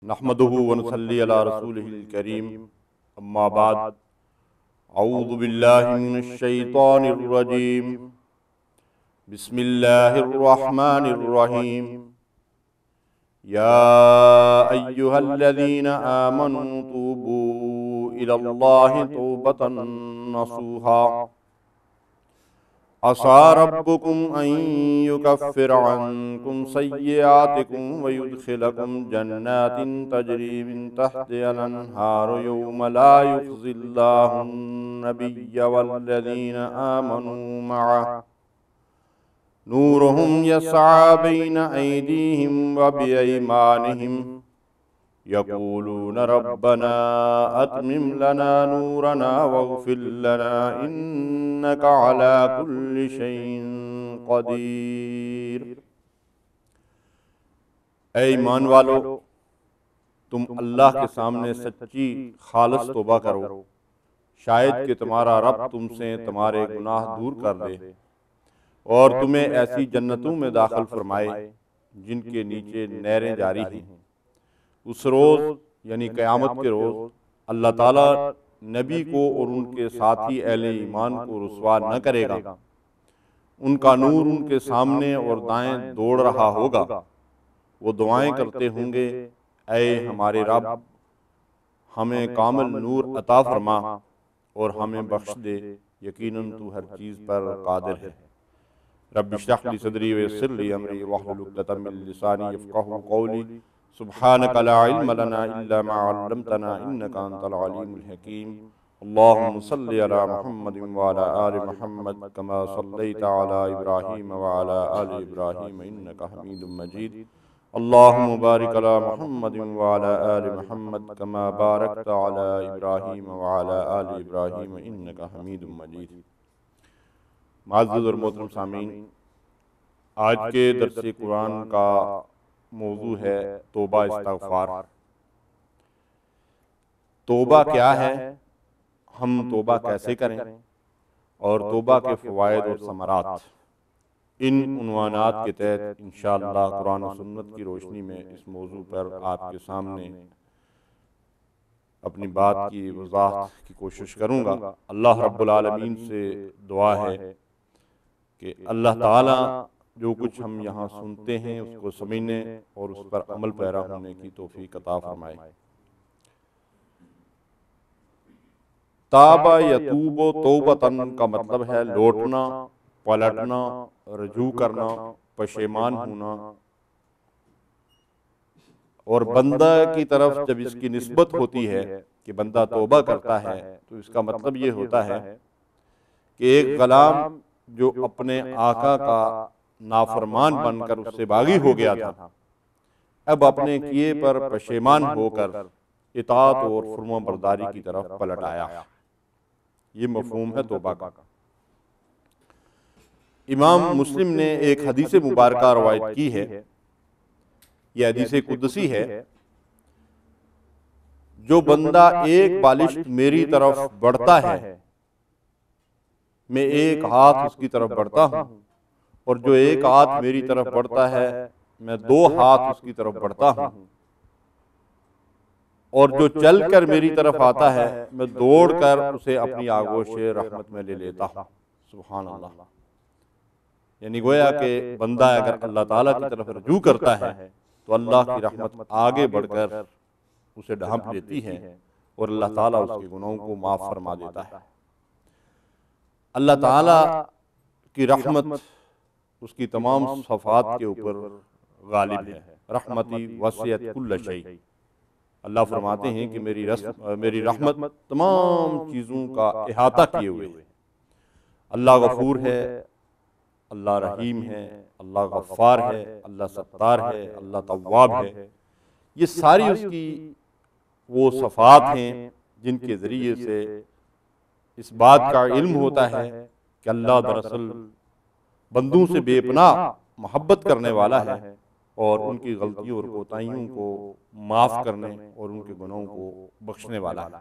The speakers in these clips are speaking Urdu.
نحمدہ ونصلی علی رسولہ الکریم، اما بعد، اعوذ باللہ من الشیطان الرجیم، بسم اللہ الرحمن الرحیم۔ یا ایہا الذین آمنوا توبوا الی اللہ توبۃ نصوحا، عسى ربكم أن يكفر عنكم سيئاتكم ويدخلكم جنات تجري من تحتها الأنهار يوم لا يخزي الله النبي والذين آمنوا معه نورهم يسعى بين أيديهم وبأيمانهم يقولون ربنا أتمم لنا نورنا واغفر لنا إنك على كل شيء قدير۔ اے ایمان والو، تم اللہ کے سامنے سچی خالص توبہ کرو، شاید کہ تمہارا رب تم سے تمہارے گناہ دور کر دے اور تمہیں ایسی جنتوں میں داخل فرمائے جن کے نیچے نہریں جاری ہیں۔ اس روز یعنی قیامت کے روز اللہ تعالیٰ نبی کو اور ان کے ساتھی اہل ایمان کو رسوا نہ کرے گا، ان کا نور ان کے سامنے اور دائیں دوڑ رہا ہوگا، وہ دعائیں کرتے ہوں گے، اے ہمارے رب، ہمیں کامل نور عطا فرما اور ہمیں بخش دے، یقیناً تو ہر چیز پر قادر ہے۔ رب اشرح لی صدری ویسر لی امری واحلل عقدۃ من لسانی یفقہوا قولی، سبحانک لا علم لنا الا ما علمتنا انک انت العلیم الحکیم۔ اللہم صلی علی محمد وعلی آل محمد کما صلیت علی ابراہیم وعلی آل ابراہیم انک حمید مجید۔ اللہم بارک علی محمد وعلی آل محمد کما بارکت علی ابراہیم وعلی آل ابراہیم انک حمید مجید۔ معزز اور محترم سامعین، آج کے درس قرآن کا موضوع ہے توبہ استغفار۔ توبہ کیا ہے، ہم توبہ کیسے کریں، اور توبہ کے فوائد اور ثمرات، ان عنوانات کے تحت انشاءاللہ قرآن و سنت کی روشنی میں اس موضوع پر آپ کے سامنے اپنی بات کی وضاحت کی کوشش کروں گا۔ اللہ رب العالمین سے دعا ہے کہ اللہ تعالیٰ جو کچھ ہم یہاں سنتے ہیں اس کو سمجھنے اور اس پر عمل پیرا ہونے کی توفیق عطا فرمائے۔ تاب یتوب توبتن کا مطلب ہے لوٹنا، پلٹنا، رجوع کرنا، پشیمان ہونا، اور بندہ کی طرف جب اس کی نسبت ہوتی ہے کہ بندہ توبہ کرتا ہے تو اس کا مطلب یہ ہوتا ہے کہ ایک غلام جو اپنے آقا کا نافرمان بن کر اس سے باغی ہو گیا تھا، اب اپنے کیے پر پشیمان ہو کر اطاعت اور فرما برداری کی طرف پلٹ آیا۔ یہ مفہوم ہے توبہ کا۔ امام مسلم نے ایک حدیث مبارکہ روایت کی ہے، یہ حدیث قدسی ہے، جو بندہ ایک بالشت میری طرف بڑھتا ہے میں ایک ہاتھ اس کی طرف بڑھتا ہوں، اور جو ایک ہاتھ میری طرف بڑھتا ہے میں دو ہاتھ اس کی طرف بڑھتا ہوں، اور جو چل کر میری طرف آتا ہے میں دوڑ کر اسے اپنی آغوش رحمت میں لے لیتا ہوں۔ سبحان اللہ۔ یعنی گویا کہ بندہ اگر اللہ تعالیٰ کی طرف رجوع کرتا ہے تو اللہ کی رحمت آگے بڑھ کر اسے ڈھانپ لیتی ہے اور اللہ تعالیٰ اس کے گناہوں کو معاف فرما دیتا ہے۔ اللہ تعالیٰ کی رحمت اس کی تمام صفات کے اوپر غالب ہے۔ رحمتی وسعت کل شیء، اللہ فرماتے ہیں کہ میری رحمت تمام چیزوں کا احاطہ کیے ہوئے ہے۔ اللہ غفور ہے، اللہ رحیم ہے، اللہ غفار ہے، اللہ ستار ہے، اللہ تواب ہے۔ یہ ساری اس کی وہ صفات ہیں جن کے ذریعے سے اس بات کا علم ہوتا ہے کہ اللہ دراصل بندوں سے بے پناہ محبت کرنے والا ہے اور ان کی غلطیوں اور کوتاہیوں کو معاف کرنے اور ان کے گناہوں کو بخشنے والا ہے۔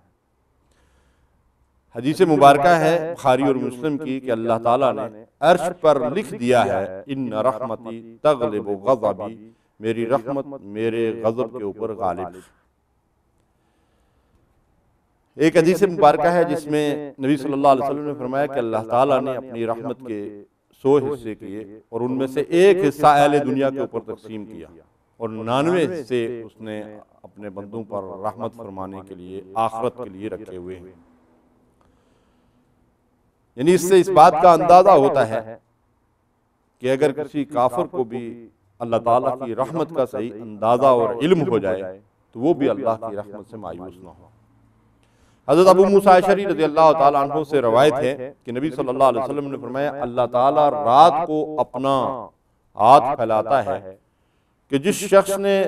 حدیث مبارکہ ہے بخاری اور مسلم کی کہ اللہ تعالیٰ نے عرش پر لکھ دیا ہے ان رحمتی تغلب غضبی، میری رحمت میرے غضب کے اوپر غالب۔ ایک حدیث مبارکہ ہے جس میں نبی صلی اللہ علیہ وسلم نے فرمایا کہ اللہ تعالیٰ نے اپنی رحمت کے 100 حصے کیے اور ان میں سے ایک حصہ اہل دنیا کے اوپر تقسیم کیا اور 99 حصے اس نے اپنے بندوں پر رحمت فرمانے کے لیے آخرت کے لیے رکھے ہوئے ہیں۔ یعنی اس سے اس بات کا اندازہ ہوتا ہے کہ اگر کسی کافر کو بھی اللہ تعالیٰ کی رحمت کا صحیح اندازہ اور علم ہو جائے تو وہ بھی اللہ کی رحمت سے مایوس نہ ہو۔ حضرت ابو موسیٰ اشعری رضی اللہ تعالیٰ عنہ سے روایت ہے کہ نبی صلی اللہ علیہ وسلم نے فرمایا اللہ تعالیٰ رات کو اپنا ہاتھ پھیلاتا ہے کہ جس شخص نے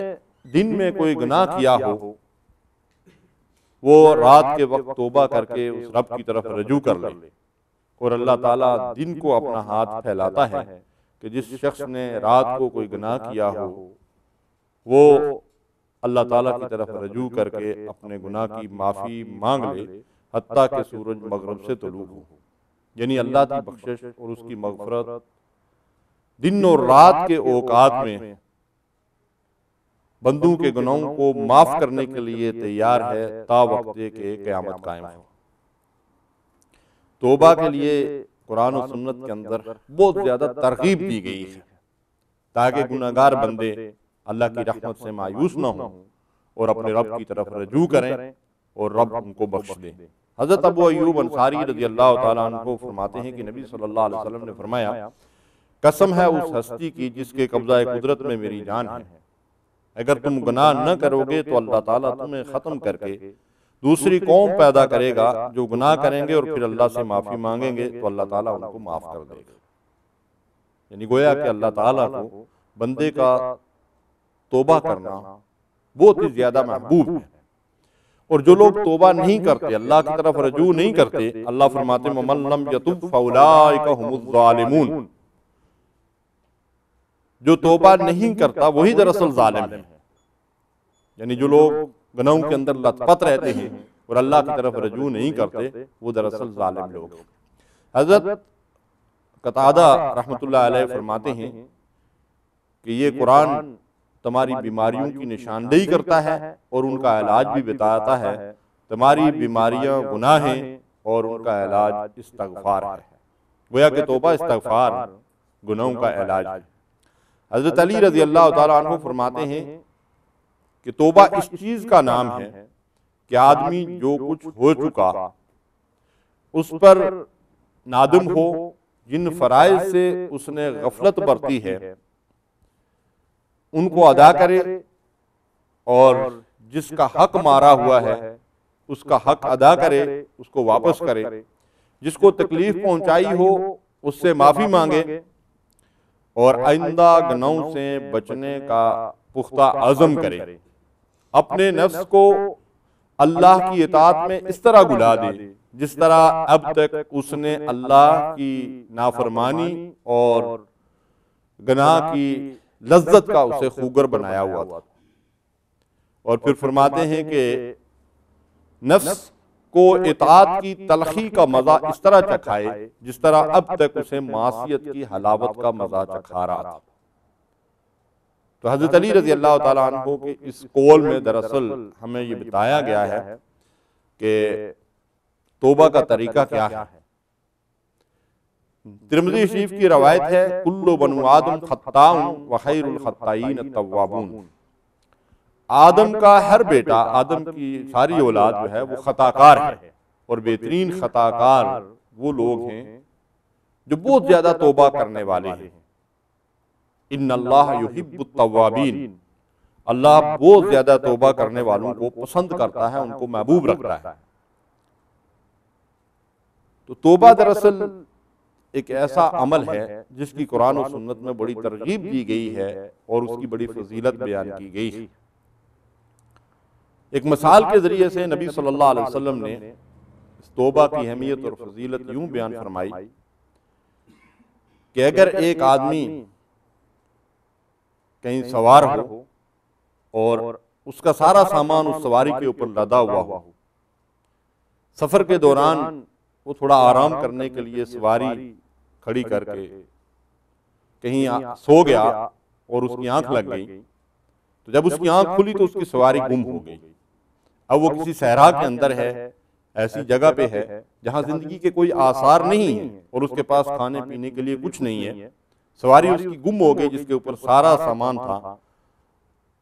دن میں کوئی گناہ کیا ہو وہ رات کے وقت توبہ کر کے اس رب کی طرف رجوع کر لے، اور اللہ تعالیٰ دن کو اپنا ہاتھ پھیلاتا ہے کہ جس شخص نے رات کو کوئی گناہ کیا ہو وہ اللہ تعالیٰ کی طرف رجوع کر کے اپنے گناہ کی معافی مانگ لے حتیٰ کہ سورج مغرب سے طلوع ہو۔ یعنی اللہ کی بخشش اور اس کی مغفرت دن اور رات کے اوقات میں بندوں کے گناہوں کو معاف کرنے کے لیے تیار ہے تا وقت کہ قیامت قائم ہو۔ توبہ کے لیے قرآن و سنت کے اندر بہت زیادہ ترغیب دی گئی ہے تاکہ گناہگار بندے اللہ کی رحمت سے مایوس نہ ہوں اور اپنے رب کی طرف رجوع کریں اور رب ان کو بخش دے۔ حضرت ابو ایوب انصاری رضی اللہ تعالیٰ عنہ فرماتے ہیں کہ نبی صلی اللہ علیہ وسلم نے فرمایا قسم ہے اس ہستی کی جس کے قبضہ قدرت میں میری جان ہے، اگر تم گناہ نہ کرو گے تو اللہ تعالیٰ تمہیں ختم کر کے دوسری قوم پیدا کرے گا جو گناہ کریں گے اور پھر اللہ سے معافی مانگیں گے تو اللہ تعالیٰ ان کو معاف کر دے گا۔ یعنی گویا کہ اللہ تعالیٰ کو بندے کا توبہ کرنا بہت ہی زیادہ محبوب ہے، اور جو لوگ توبہ نہیں کرتے، اللہ کی طرف رجوع نہیں کرتے، اللہ فرماتے ہیں وَمَن لَّمْ يَتُبْ فَأُولَٰئِكَ هُمُ الظَّالِمُونَ، جو توبہ نہیں کرتا وہی دراصل ظالم ہے۔ یعنی جو لوگ گناہوں کے اندر لت پت رہتے ہیں اور اللہ کی طرف رجوع نہیں کرتے وہ دراصل ظالم لوگ ہیں۔ حضرت قتادہ رحمۃ اللہ علیہ فرماتے ہیں کہ یہ قرآن تمہاری بیماریوں کی نشاندہی کرتا ہے اور ان کا علاج بھی بتاتا ہے، تمہاری بیماریاں گناہ ہیں اور ان کا علاج استغفار ہے۔ گویا کہ توبہ استغفار گناہوں کا علاج ہے۔ حضرت علی رضی اللہ تعالیٰ عنہ فرماتے ہیں کہ توبہ اس چیز کا نام ہے کہ آدمی جو کچھ ہو چکا اس پر نادم ہو، جن فرائض سے اس نے غفلت برتی ہے ان کو ادا کرے، اور جس کا حق مارا ہوا ہے اس کا حق ادا کرے، اس کو واپس کرے، جس کو تکلیف پہنچائی ہو اس سے معافی مانگے، اور آئندہ گناہوں سے بچنے کا پختہ عزم کرے، اپنے نفس کو اللہ کی اطاعت میں اس طرح گلا دے جس طرح اب تک اس نے اللہ کی نافرمانی اور گناہ کی لذت کا اسے خوگر بنایا ہوا تھا۔ اور پھر فرماتے ہیں کہ نفس کو اطاعت کی تلخی کا مزہ اس طرح چکھائے جس طرح اب تک اسے معصیت کی حلاوت کا مزہ چکھا رہا تھا۔ تو حضرت علی رضی اللہ تعالیٰ عنہ کے اس قول میں دراصل ہمیں یہ بتایا گیا ہے کہ توبہ کا طریقہ کیا ہے۔ ترمذی شریف کی روایت ہے کل بنو آدم خطاء وخیر الخطائین التوابون، آدم کا ہر بیٹا، آدم کی ساری اولاد جو ہے وہ خطاکار ہے، اور بہترین خطاکار وہ لوگ ہیں جو بہت زیادہ توبہ کرنے والے ہیں۔ ان اللہ یحب التوابین، اللہ بہت زیادہ توبہ کرنے والوں کو پسند کرتا ہے، ان کو محبوب رکھتا ہے۔ تو توبہ دراصل ایک ایسا عمل ہے جس کی قرآن و سنت میں بڑی ترغیب دی گئی ہے اور اس کی بڑی فضیلت بیان کی گئی ہے۔ ایک مثال کے ذریعے سے نبی صلی اللہ علیہ وسلم نے اس توبہ کی اہمیت اور فضیلت یوں بیان فرمائی کہ اگر ایک آدمی کہیں سوار ہو اور اس کا سارا سامان اس سواری کے اوپر لدا ہوا ہو، سفر کے دوران وہ تھوڑا آرام کرنے کے لیے سواری کھڑی کر کے کہیں سو گیا اور اس کی آنکھ لگ گئی تو جب اس کی آنکھ کھلی تو اس کی سواری گم ہو گئی۔ اب وہ کسی صحرا کے اندر ہے، ایسی جگہ پہ ہے جہاں زندگی کے کوئی آثار نہیں ہیں اور اس کے پاس کھانے پینے کے لیے کچھ نہیں ہے، سواری اس کی گم ہو گئی جس کے اوپر سارا سامان تھا۔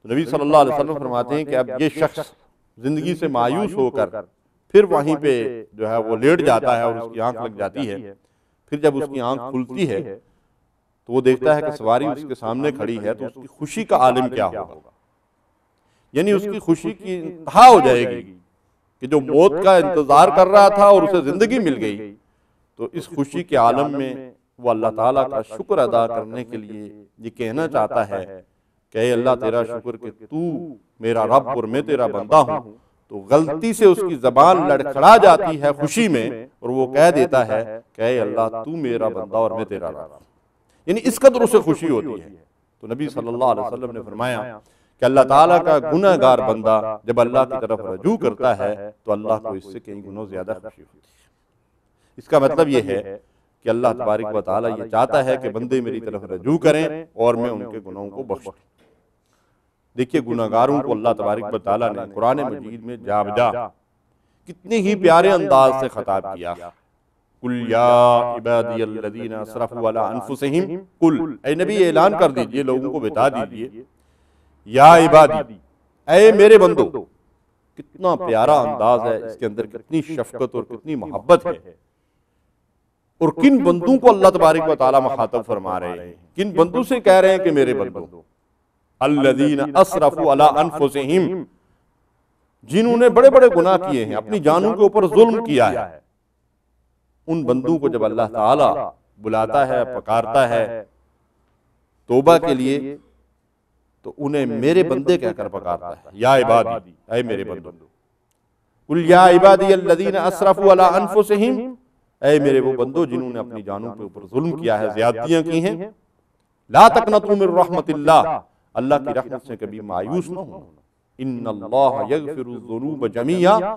تو نبی صلی اللہ علیہ وسلم فرماتے ہیں کہ اب یہ شخص زندگی سے مایوس ہو کر پھر وہیں پہ جو ہے وہ لیٹ جاتا ہے اور اس کی آنکھ لگ جاتی ہے۔ پھر جب اس کی آنکھ کھلتی ہے تو وہ دیکھتا ہے کہ سواری اس کے سامنے کھڑی ہے، تو اس کی خوشی کا عالم کیا ہوگا، یعنی اس کی خوشی کی انتہا ہو جائے گی کہ جو موت کا انتظار کر رہا تھا اور اسے زندگی مل گئی۔ تو اس خوشی کے عالم میں وہ اللہ تعالیٰ کا شکر ادا کرنے کے لیے یہ کہنا چاہتا ہے کہ اے اللہ تیرا شکر کہ تو میرا رب اور میں تیرا بندہ ہوں۔ تو غلطی سے اس کی زبان لڑکھڑا جاتی ہے خوشی میں اور وہ کہہ دیتا ہے کہ اے اللہ تو میرا بندہ اور میں تیرا رب، یعنی اس قدر اسے خوشی ہوتی ہے۔ تو نبی صلی اللہ علیہ وسلم نے فرمایا کہ اللہ تعالیٰ کا گناہ گار بندہ جب اللہ کی طرف رجوع کرتا ہے تو اللہ کو اس سے کئی گنوں زیادہ خوشی ہوتی ہے۔ اس کا مطلب یہ ہے کہ اللہ تبارک و تعالیٰ یہ چاہتا ہے کہ بندے میری طرف رجوع کریں اور میں ان کے گناہوں کو بخش دوں۔ دیکھیے گناہ گاروں کو اللہ تبارک و تعالیٰ نے قرآن مجید میں جا بجا کتنے ہی پیارے انداز سے خطاب کیا۔ قُلْ يَا عِبَادِيَ الَّذِينَ أَسْرَفُوا عَلَىٰ أَنفُسِهِمْ قُلْ، اے نبی اعلان کر دیجئے، لوگوں کو بتا دیجئے، یا عبادی، اے میرے بندو۔ کتنا پیارا انداز ہے، اس کے اندر کتنی شفقت اور کتنی محبت ہے۔ اور کن بندوں کو اللہ تبارک و تعالیٰ مخاطب فرما رہے ہیں، کن بندوں سے کہہ رہے ہیں کہ میرے بندو، الذین اسرفوا علی انفسہم، جنہوں نے بڑے بڑے گناہ کیے ہیں، اپنی جانوں کے اوپر ظلم کیا ہے۔ ان بندوں کو جب اللہ تعالیٰ بلاتا ہے، پکارتا ہے توبہ کے لیے، تو انہیں میرے بندے کہہ کر پکارتا ہے، یا عبادی، اے میرے بندو۔ قل یا عبادی الذین اسرفوا علی انفسہم، اے میرے وہ بندو جنہوں نے اپنی جانوں کے اوپر ظلم کیا ہے، زیادتیاں کی ہیں۔ لا تقنطوا من رحمت اللہ، اللہ کی رحمت سے کبھی مایوس نہ ہونا۔ ان اللہ یغفر الذنوب جميعا،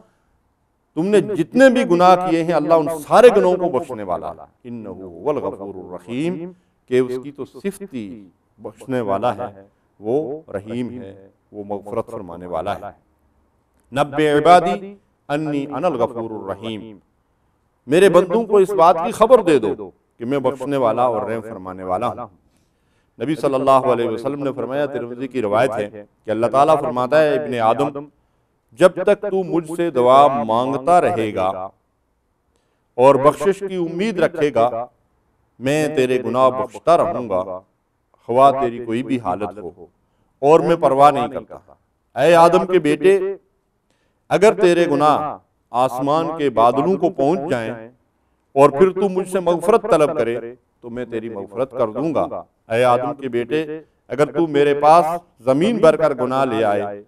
تم نے جتنے بھی گناہ کیے ہیں اللہ ان سارے گناہوں کو بخشنے والا ہے۔ انہ هو الغفور الرحیم، کہ اس کی تو صفت ہی بخشنے والا ہے، وہ رحیم ہے، وہ مغفرت فرمانے والا ہے۔ نبئ عبادی انی انا الغفور الرحیم، میرے بندوں کو اس بات کی خبر دے دو کہ میں بخشنے والا اور رحم فرمانے والا ہوں۔ نبی صلی اللہ علیہ وسلم نے فرمایا، ترمذی کی روایت ہے کہ اللہ تعالیٰ فرماتا ہے، ابن آدم، جب تک تو مجھ سے دعا مانگتا رہے گا اور بخشش کی امید رکھے گا، میں تیرے گناہ بخشتا رہوں گا، خواہ تیری کوئی بھی حالت ہو، اور میں پرواہ نہیں کرتا۔ اے آدم کے بیٹے، اگر تیرے گناہ آسمان کے بادلوں کو پہنچ جائیں اور پھر تو مجھ سے مغفرت طلب کرے تو میں تیری مغفرت کر دوں گا۔ اے آدم کے بیٹے، اگر تو میرے پاس زمین بھر کر گناہ لے آئے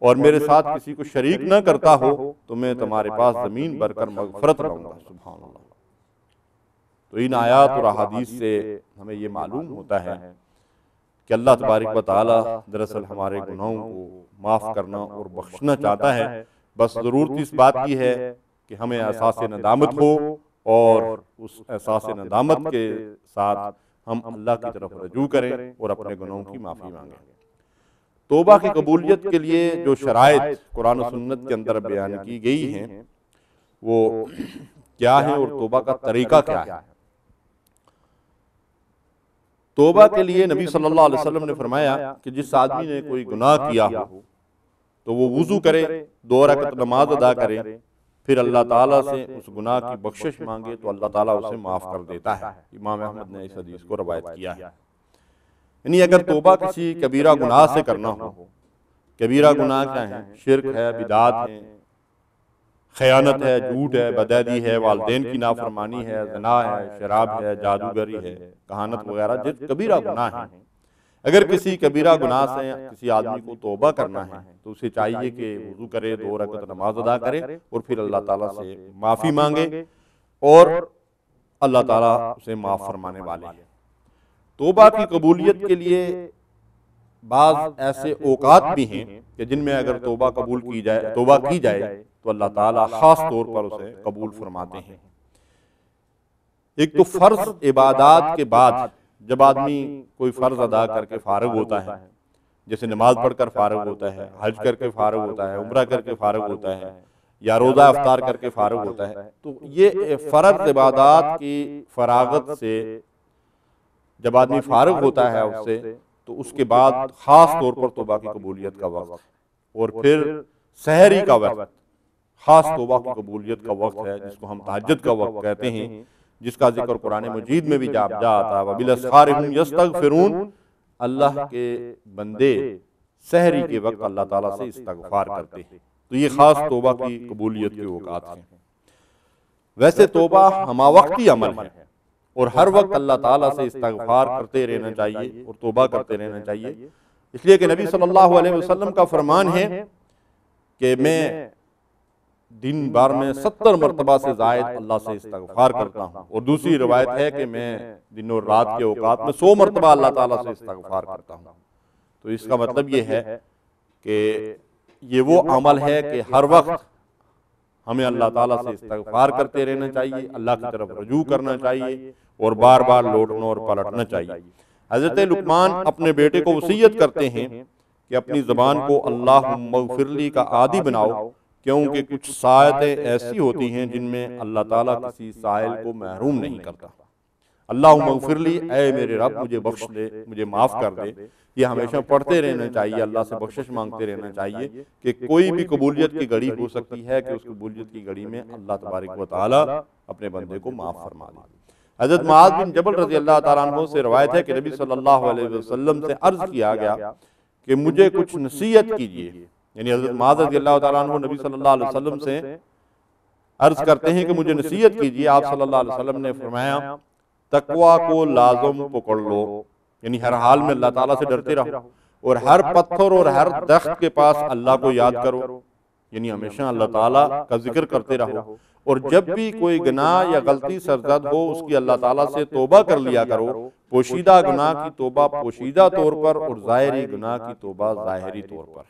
اور میرے ساتھ کسی کو شریک نہ کرتا ہو تو میں تمہارے پاس زمین بھر کر مغفرت رہوں گا۔ سبحان اللہ۔ تو ان آیات اور احادیث سے ہمیں یہ معلوم ہوتا ہے کہ اللہ تبارک و تعالی دراصل ہمارے گناہوں کو معاف کرنا اور بخشنا چاہتا ہے، بس ضرورت اس بات کی ہے کہ ہمیں احساس ندامت ہو اور اس احساس ندامت کے ساتھ ہم اللہ کی طرف رجوع کریں اور اپنے گناہوں کی معافی مانگیں۔ توبہ کی قبولیت کے لیے جو شرائط قرآن و سنت کے اندر بیان کی گئی ہیں وہ کیا ہیں اور توبہ کا طریقہ کیا ہے؟ توبہ کے لیے نبی صلی اللہ علیہ وسلم نے فرمایا کہ جس آدمی نے کوئی گناہ کیا ہو تو وہ وضو کرے، 2 رکعت نماز ادا کرے، پھر اللہ تعالیٰ سے اس گناہ کی بخشش مانگے تو اللہ تعالیٰ اسے معاف کر دیتا ہے۔ امام احمد نے اس حدیث کو روایت کیا ہے۔ یعنی اگر توبہ کسی کبیرہ گناہ سے کرنا ہو، کبیرہ گناہ کیا ہیں؟ شرک ہے، بدعات ہیں، خیانت ہے، جھوٹ ہے، بدعہدی ہے، والدین کی نافرمانی ہے، زنا ہے، شراب ہے، جادوگری ہے، کہانت وغیرہ، جس کبیرہ گناہ ہیں، اگر کسی کبیرہ گناہ سے کسی آدمی کو توبہ کرنا ہے تو اسے چاہیے کہ وضو کرے، 2 رکعت نماز ادا کرے اور پھر اللہ تعالیٰ سے معافی مانگے اور اللہ تعالیٰ اسے معاف فرمانے والے ہیں۔ توبہ کی قبولیت کے لیے بعض ایسے اوقات بھی ہیں کہ جن میں اگر توبہ کی جائے تو اللہ تعالیٰ خاص طور پر اسے قبول فرماتے ہیں۔ ایک تو فرض عبادات کے بعد جب آدمی کوئی فرض ادا کر کے فارغ ہوتا ہے جیسے نماز پڑھ کر فارغ ہوتا ہے، حج کر کے فارغ ہوتا ہے، عمرہ کر کے فارغ ہوتا ہے، یا روزہ افطار کر کے فارغ ہوتا ہے، تو یہ فرض عبادات کی فراغت سے جب آدمی فارغ ہوتا ہے اس سے، تو اس کے بعد خاص طور پر توبہ کی قبولیت کا وقت، اور پھر سحری کا وقت خاص توبہ کی قبولیت کا وقت ہے، جس کو ہم تہجد کا وقت کہتے ہیں، جس کا ذکر قرآن مجید میں بھی جا آتا ہے وَبِالْأَسْحَارِ هُمْ يَسْتَغْفِرُونَ، اللہ کے بندے سحری کے وقت اللہ تعالیٰ سے استغفار کرتے ہیں، تو یہ خاص توبہ کی قبولیت کے اوقات ہیں۔ ویسے توبہ ہمہ وقتی عمل ہے، اور ہر وقت اللہ تعالیٰ سے استغفار کرتے رہنا چاہیے اور توبہ کرتے رہنا چاہیے، اس لیے کہ نبی صلی اللہ علیہ وسلم کا فرمان ہے کہ میں دن بھر میں 70 مرتبہ سے زائد اللہ سے استغفار کرتا ہوں، اور دوسری روایت ہے کہ میں دن اور رات کے اوقات میں 100 مرتبہ اللہ تعالیٰ سے استغفار کرتا ہوں۔ تو اس کا مطلب یہ ہے کہ یہ وہ عمل ہے کہ ہر وقت ہمیں اللہ تعالیٰ سے استغفار کرتے رہنا چاہیے، اللہ کی طرف رجوع کرنا چاہیے، اور بار بار لوٹنا اور پلٹنا چاہیے۔ حضرت لقمان اپنے بیٹے کو وصیت کرتے ہیں کہ اپنی زبان کو اللہم اغفر لی کا عادی بناؤ، کیونکہ کچھ ساعتیں ایسی ہوتی ہیں جن میں اللہ تعالیٰ کسی سائل کو محروم نہیں کرتا۔ اللہم اغفر لی، اے میرے رب مجھے بخش دے، مجھے معاف کر دے، یہ ہمیشہ پڑھتے رہنا چاہیے، اللہ سے بخشش مانگتے رہنا چاہیے کہ کوئی بھی قبولیت کی گھڑی ہو سکتی ہے کہ اس قبولیت کی گھڑی میں اللہ تبارک و تعالیٰ اپنے بندے کو معاف فرما دے۔ حضرت معاذ بن جبل رضی اللہ تعالیٰ عنہ سے روایت ہے کہ نبی صلی اللہ علیہ وسلم سے عرض کیا گیا کہ مجھے کچھ نصیحت کیجیے، یعنی حضرت معاذ رضی اللہ تعالیٰ عنہ نبی صلی اللہ علیہ وسلم سے عرض کرتے ہیں کہ مجھے نصیحت کیجیے۔ آپ صلی اللہ علیہ وسلم نے فرمایا تقویٰ کو لازم پکڑ لو، یعنی ہر حال میں اللہ تعالیٰ سے ڈرتے رہو، اور ہر پتھر اور ہر درخت کے پاس اللہ کو یاد کرو، یعنی ہمیشہ اللہ تعالیٰ کا ذکر کرتے رہو، اور جب بھی کوئی گناہ یا غلطی سرزد ہو اس کی اللہ تعالیٰ سے توبہ کر لیا کرو، پوشیدہ گناہ کی توبہ پوشیدہ طور پر اور ظاہری گناہ کی توبہ ظاہری طور پر۔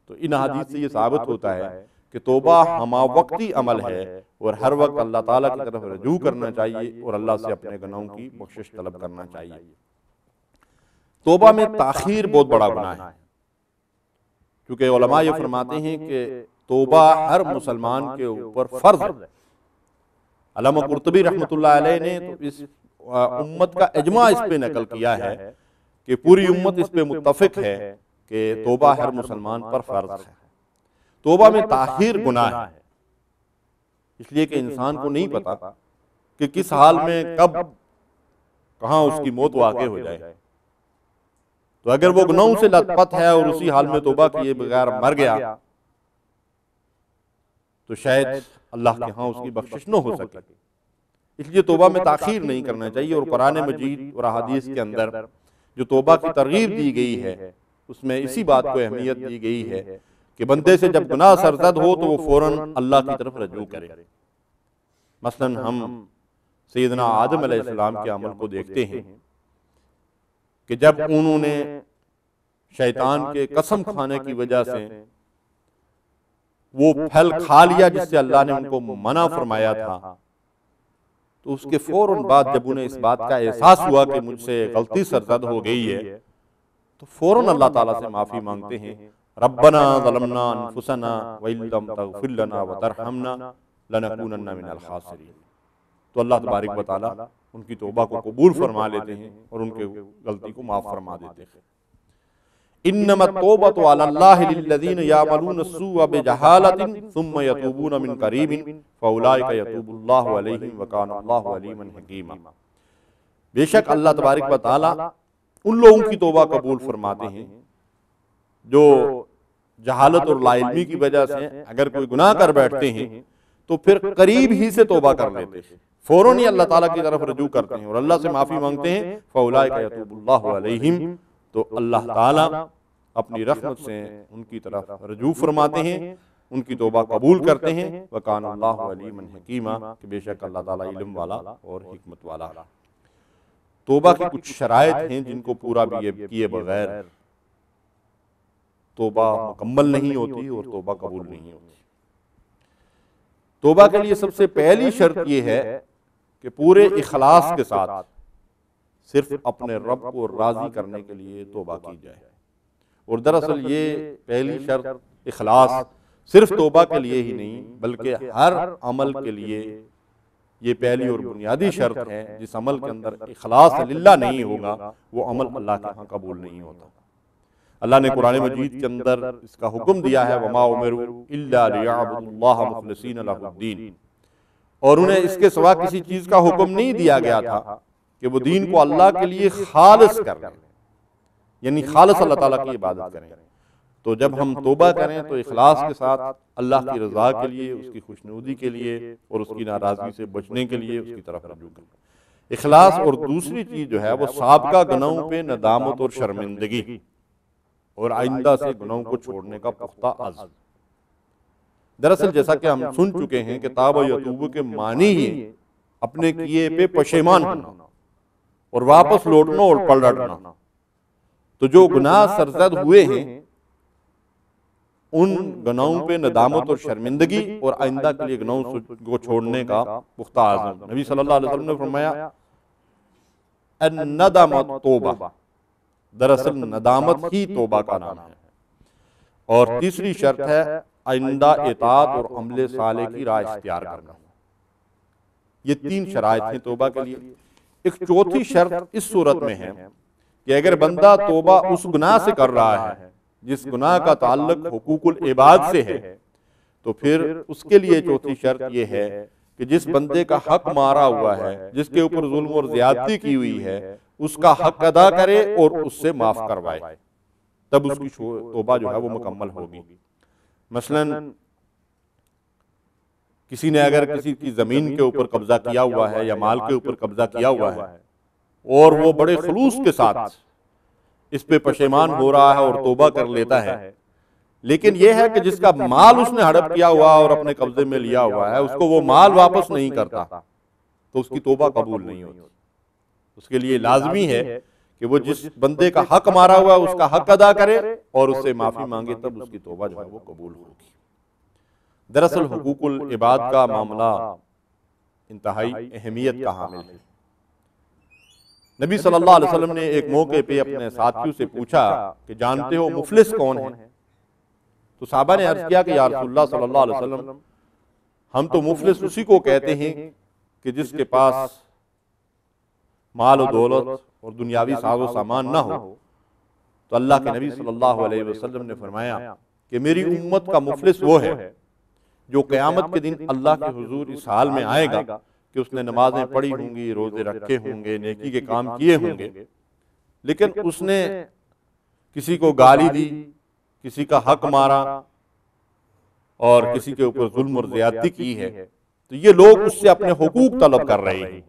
تو ان حدیث سے یہ ثابت ہوتا ہے کہ توبہ ہمہ وقتی عمل ہے، اور ہر وقت اللہ تعالیٰ کی طرف رجوع کرنا چاہیے اور اللہ سے اپنے گناہوں کی بخشش طلب کرنا چاہیے۔ توبہ میں تاخیر بہت بڑا گناہ ہے، کیونکہ علماء یہ فرماتے ہیں کہ توبہ ہر مسلمان کے اوپر فرض ہے۔ علامہ قرطبی رحمۃ اللہ علیہ نے تو اس امت کا اجماع اس پہ نقل کیا ہے کہ پوری امت اس پہ متفق ہے کہ توبہ ہر مسلمان پر فرض ہے۔ توبہ میں تاخیر گناہ ہے، اس لیے کہ انسان کو نہیں پتا کہ کس حال میں کب کہاں اس کی موت واقع ہو جائے، تو اگر وہ گناہوں سے لت پت ہے اور اسی حال میں توبہ کیے بغیر مر گیا تو شاید اللہ کے ہاں اس کی بخشش نہ ہو سکے، اس لیے توبہ میں تاخیر نہیں کرنا چاہیے۔ اور قرآن مجید اور احادیث کے اندر جو توبہ کی ترغیب دی گئی ہے اس میں اسی بات کو اہمیت دی گئی ہے کہ بندے سے جب گناہ سرزد ہو تو وہ فوراً اللہ کی طرف رجوع کرے۔ مثلا ہم سیدنا آدم علیہ السلام کے عمل کو دیکھتے ہیں کہ جب انہوں نے شیطان کے قسم کھانے کی وجہ سے وہ پھل کھا لیا جس سے اللہ نے ان کو منع فرمایا تھا، تو اس کے فوراً بعد جب انہیں اس بات کا احساس ہوا کہ مجھ سے غلطی سرزد ہو گئی ہے تو فوراً اللہ تعالیٰ سے معافی مانگتے ہیں، ربنا ظلمنا انفسنا وَإِن لَّمْ تَغْفِرْ لَنَا وَتَرْحَمْنَا لَنَكُونَنَّ مِنَ الْخَاسِرِينَ۔ تو اللہ تبارک و تعالیٰ ان کی توبہ کو قبول فرما لیتے ہیں اور ان کے غلطی کو معاف فرما دیتے ہیں۔ انما التوبۃ علی اللہ للذین یعملون السوء بجہالۃ ثم یتوبون من قریب فاولئک یتوب اللہ علیہم وکان اللہ علیما حکیما۔ بے شک اللہ تبارک و تعالیٰ ان لوگوں کی توبہ قبول فرماتے ہیں جو جہالت اور لا علمی کی وجہ سے اگر کوئی گناہ کر بیٹھتے ہیں تو پھر قریب ہی سے توبہ کر لیتے ہیں، فوراً ہی اللہ تعالیٰ کی طرف رجوع کرتے ہیں اور اللہ سے معافی مانگتے ہیں، فاولئک یتوب اللہ علیہم، تو اللہ تعالیٰ اپنی رحمت سے ان کی طرف رجوع فرماتے ہیں، ان کی توبہ قبول کرتے ہیں، وکان اللہ علیما حکیما، کہ بے شک اللہ تعالیٰ علم والا اور حکمت والا۔ توبہ کی کچھ شرائط ہیں جن کو پورا بھی کیے بغیر توبہ مکمل نہیں ہوتی اور توبہ قبول نہیں ہوتی۔ توبہ کے لیے سب سے پہلی شرط یہ ہے کہ پورے اخلاص کے ساتھ صرف اپنے رب کو راضی کرنے کے لیے توبہ کی جائے۔ اور دراصل یہ پہلی شرط اخلاص صرف توبہ کے لیے ہی نہیں بلکہ ہر عمل کے لیے یہ پہلی اور بنیادی شرط ہے. جس عمل کے اندر اخلاص للہ نہیں ہوگا وہ عمل اللہ کے ہاں قبول نہیں ہوتا. اللہ نے قرآن مجید کے اندر اس کا حکم دیا ہے وما امروا الا ليعبدوا الله مخلصین لہ الدین، اور انہیں اس کے سوا کسی چیز کا حکم نہیں دیا گیا تھا کہ وہ دین کو اللہ کے لیے خالص کر لیں، یعنی خالص اللہ تعالیٰ کی عبادت کریں. تو جب ہم توبہ کریں تو اخلاص کے ساتھ اللہ کی رضا کے لیے، اس کی خوشنودی کے لیے اور اس کی ناراضگی سے بچنے کے لیے اس کی طرف رجوع کریں. اخلاص. اور دوسری چیز جو ہے وہ سابقہ گناہوں پہ ندامت اور شرمندگی اور آئندہ سے گناہوں کو چھوڑنے کا پختہ عزم. دراصل جیسا کہ ہم سن چکے ہیں کہ تاب یتوب کے معنی ہی اپنے کیے پہ پشیمان ہونا اور واپس لوٹنا اور پلٹنا. تو جو گناہ سرزد ہوئے ہیں ان گناہوں پہ ندامت اور شرمندگی اور آئندہ کے لیے گناہوں کو چھوڑنے کا پختہ عزم. نبی صلی اللہ علیہ وسلم نے فرمایا الندامت توبہ، دراصل ندامت ہی توبہ کا نام ہے. اور تیسری شرط ہے آئندہ اطاعت اور عمل صالح کی راہ اختیار کرنا. یہ تین شرائط ہیں توبہ کے لیے. ایک چوتھی شرط اس صورت میں ہے کہ اگر بندہ توبہ اس گناہ سے کر رہا ہے جس گناہ کا تعلق حقوق العباد سے ہے تو پھر اس کے لیے چوتھی شرط یہ ہے کہ جس بندے کا حق مارا ہوا ہے، جس کے اوپر ظلم اور زیادتی کی ہوئی ہے، اس کا حق ادا کرے اور اس سے معاف کروائے، تب اس کی توبہ جو ہے وہ مکمل ہوگی. مثلاً کسی نے اگر کسی کی زمین کے اوپر قبضہ کیا ہوا ہے یا مال کے اوپر قبضہ کیا ہوا ہے اور وہ بڑے خلوص کے ساتھ اس پہ پشیمان ہو رہا ہے اور توبہ کر لیتا ہے، لیکن یہ ہے کہ جس کا مال اس نے ہڑپ کیا ہوا اور اپنے قبضے میں لیا ہوا ہے اس کو وہ مال واپس نہیں کرتا تو اس کی توبہ قبول نہیں ہوتی. اس کے لیے لازمی ہے کہ وہ جس بندے کا حق مارا ہوا اس کا حق ادا کرے اور اس سے معافی مانگے، تب اس کی توبہ جو ہے وہ قبول ہوگی. دراصل حقوق العباد کا معاملہ انتہائی اہمیت کا حامل ہے. نبی صلی اللہ علیہ وسلم نے ایک موقع پہ اپنے ساتھیوں سے پوچھا کہ جانتے ہو مفلس کون ہے؟ تو صحابہ نے عرض کیا کہ یا رسول اللہ صلی اللہ علیہ وسلم ہم تو مفلس اسی کو کہتے ہیں کہ جس کے پاس مال و دولت اور دنیاوی ساز و سامان نہ ہو. تو اللہ کے نبی صلی اللہ علیہ وسلم نے فرمایا کہ میری امت کا مفلس وہ ہے جو قیامت کے دن اللہ کے حضور اس حال میں آئے گا کہ اس نے نمازیں پڑھی ہوں گی، روزے رکھے ہوں گے، نیکی کے کام کیے ہوں گے، لیکن اس نے کسی کو گالی دی، کسی کا حق مارا اور کسی کے اوپر ظلم اور زیادتی کی ہے. تو یہ لوگ اس سے اپنے حقوق طلب کر رہے ہیں.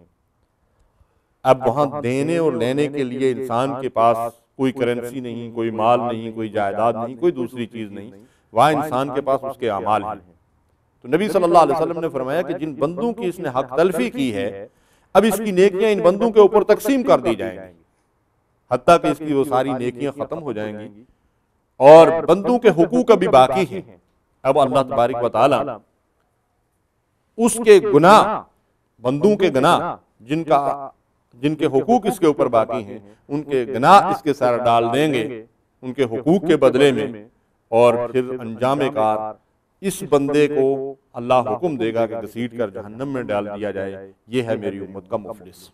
اب وہاں دینے اور لینے کے لیے انسان کے پاس کوئی کرنسی نہیں، کوئی مال نہیں، کوئی جائیداد نہیں، کوئی دوسری چیز نہیں، وہاں انسان کے پاس اس کے اعمال ہیں. تو نبی صلی اللہ علیہ وسلم نے فرمایا کہ جن بندوں کی اس نے حق تلفی کی ہے اب اس کی نیکیاں ان بندوں کے اوپر تقسیم کر دی جائیں گی حتیٰ کہ اس کی وہ ساری نیکیاں ختم ہو جائیں گی اور بندوں کے حقوق ابھی باقی ہیں. اب اللہ تبارک و تعالی اس کے گناہ، بندوں کے گناہ جن کے حقوق اس کے اوپر باقی ہیں ان کے گناہ اس کے سر ڈال دیں گے ان کے حقوق کے بدلے میں، اور پھر انجام کار اس بندے کو اللہ حکم دے گا کہ گھسیٹ کر جہنم میں ڈال دیا جائے. یہ ہے میری امت کا مفلس.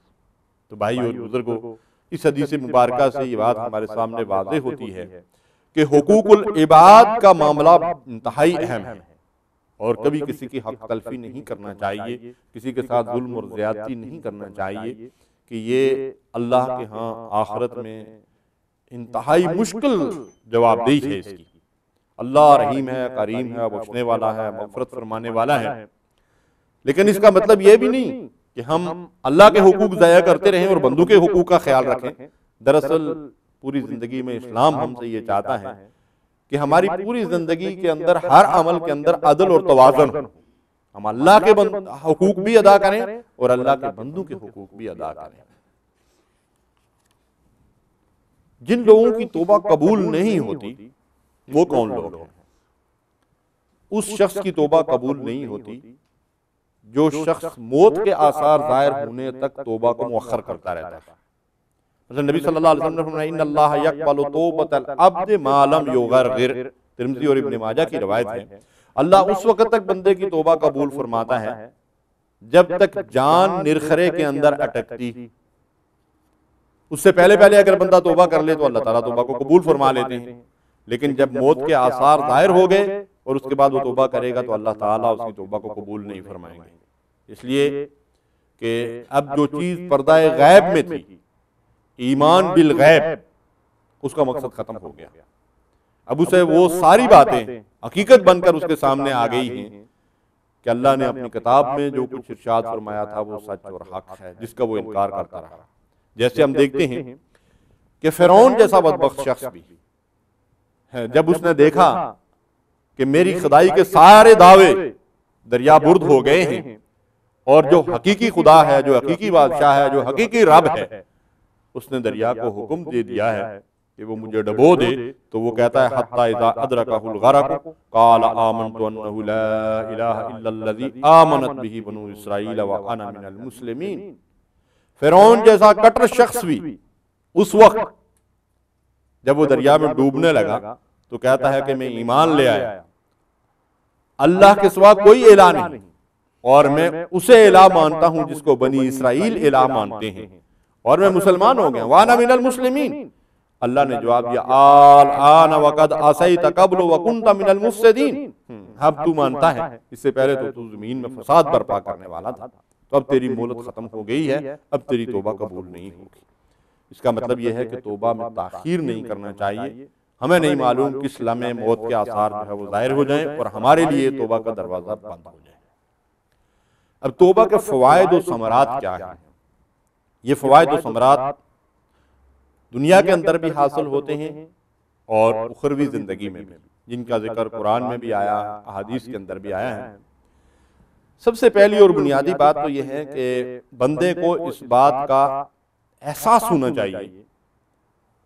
تو بھائی اور بزرگوں، اس حدیث مبارکہ سے یہ بات ہمارے سامنے واضح ہوتی ہے کہ حقوق العباد کا معاملہ انتہائی اہم ہے اور کبھی کسی کی حق تلفی نہیں کرنا چاہیے، کسی کے ساتھ ظلم اور زیادتی نہیں کرنا چاہیے کہ یہ اللہ کے ہاں آخرت میں انتہائی مشکل جواب دہی ہے اس کی. اللہ رحیم ہے، کریم ہے، بخشنے والا ہے، مغفرت فرمانے والا ہے، لیکن اس کا مطلب یہ بھی نہیں کہ ہم اللہ کے حقوق ضائع کرتے رہیں اور بندوں کے حقوق کا خیال رکھیں. دراصل پوری زندگی میں اسلام ہم سے یہ چاہتا ہے کہ ہماری پوری زندگی کے اندر ہر عمل کے اندر عدل اور توازن ہو. ہم اللہ کے حقوق بھی ادا کریں اور اللہ کے بندوں کے حقوق بھی ادا کریں. جن لوگوں کی توبہ قبول نہیں ہوتی وہ کون لوگ ہیں؟ اس شخص کی توبہ قبول نہیں ہوتی جو شخص موت کے آثار ظاہر ہونے تک توبہ کو مؤخر کرتا رہتا ہے. مثلا نبی صلی اللہ علیہ وسلم نے فرمایا ان اللہ یقبل توبۃ العبد ما لم یغرغر، ترمذی اور ابن ماجہ کی روایت ہے، اللہ اس وقت تک بندے کی توبہ قبول فرماتا ہے جب تک جان نرخرے کے اندر اٹکتی۔ اس سے پہلے اگر بندہ توبہ کر لے تو اللہ تعالیٰ توبہ کو قبول فرما لیتے ہیں، لیکن جب موت کے آثار ظاہر ہو گئے اور اس کے بعد وہ توبہ کرے گا تو اللہ تعالیٰ اس کی توبہ کو قبول نہیں فرمائیں گے۔ اس لیے کہ اب جو چیز پردہ غیب میں تھی، ایمان بالغیب، اس کا مقصد ختم ہو گیا۔ اب اسے وہ ساری باتیں حقیقت بن کر اس کے سامنے آ گئی ہیں کہ اللہ نے اپنی کتاب میں جو کچھ ارشاد فرمایا تھا وہ سچ اور حق ہے، جس کا وہ انکار کرتا رہا۔ جیسے ہم دیکھتے ہیں کہ فرعون جیسا بدبخت شخص بھی جب اس نے دیکھا کہ میری خدائی کے سارے دعوے دریا برد ہو گئے ہیں اور جو حقیقی خدا ہے، جو حقیقی بادشاہ ہے، جو حقیقی رب ہے، اس نے دریا کو حکم دے دیا ہے کہ وہ مجھے ڈبو دے، تو وہ کہتا ہے حتی اذا ادرکہ الغرق قال آمنت انہ لا الہ الا الذی آمنت بہ بنو اسرائیل وانا من المسلمین۔ فرعون جیسا کٹر شخص بھی اس وقت جب وہ دریا میں ڈوبنے لگا تو کہتا ہے کہ میں ایمان لے آیا، اللہ کے سوا کوئی الہ نہیں، اور میں اسے الہ مانتا ہوں جس کو بنی اسرائیل الہ مانتے ہیں، اور میں مسلمان ہو گیا، وانا من المسلمین۔ اللہ نے جواب دیا الآن وقد عصیت قبل وکنت من المفسدین، اب تو مانتا ہے، اس سے پہلے تو زمین میں فساد برپا کرنے والا تھا، تو اب تیری مہلت ختم ہو گئی ہے، اب تیری توبہ قبول نہیں ہوگی۔ اس کا مطلب یہ ہے کہ توبہ میں تاخیر نہیں کرنا چاہیے۔ ہمیں نہیں معلوم کس لمحے موت کے آثار جو ہے وہ ظاہر ہو جائیں اور ہمارے لیے توبہ کا دروازہ بند ہو جائے۔ اب توبہ کے فوائد و ثمرات کیا ہیں؟ یہ فوائد و ثمرات دنیا کے اندر بھی حاصل ہوتے ہیں اور اخروی زندگی میں بھی، جن کا ذکر قرآن میں بھی آیا، احادیث کے اندر بھی آیا ہے۔ سب سے پہلی اور بنیادی بات تو یہ ہے کہ بندے کو اس بات کا احساس ہونا چاہیے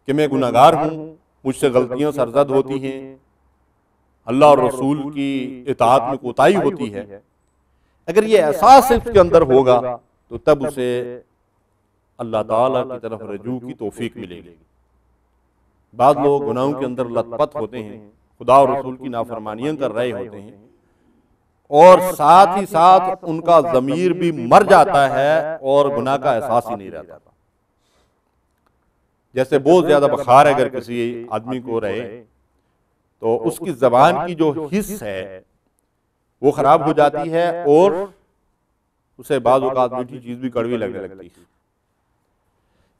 کہ میں گناہگار ہوں، مجھ سے غلطیاں سرزد ہوتی ہیں، اللہ اور رسول کی اطاعت میں کوتاہی ہوتی ہے۔ اگر یہ احساس اس کے اندر ہوگا تو تب اسے اللہ تعالیٰ کی طرف رجوع کی توفیق ملے گی۔ بعض لوگ گناہوں کے اندر لت پت ہوتے ہیں، خدا اور رسول کی نافرمانیاں کر رہے ہوتے ہیں، اور ساتھ ہی ساتھ ان کا ضمیر بھی مر جاتا ہے اور گناہ کا احساس ہی نہیں رہتا۔ جیسے بہت زیادہ بخار اگر کسی آدمی کو رہے تو اس کی زبان کی جو حس ہے وہ خراب ہو جاتی ہے اور اسے بعض اوقات میٹھی چیز بھی کڑوی لگنے لگتی ہے۔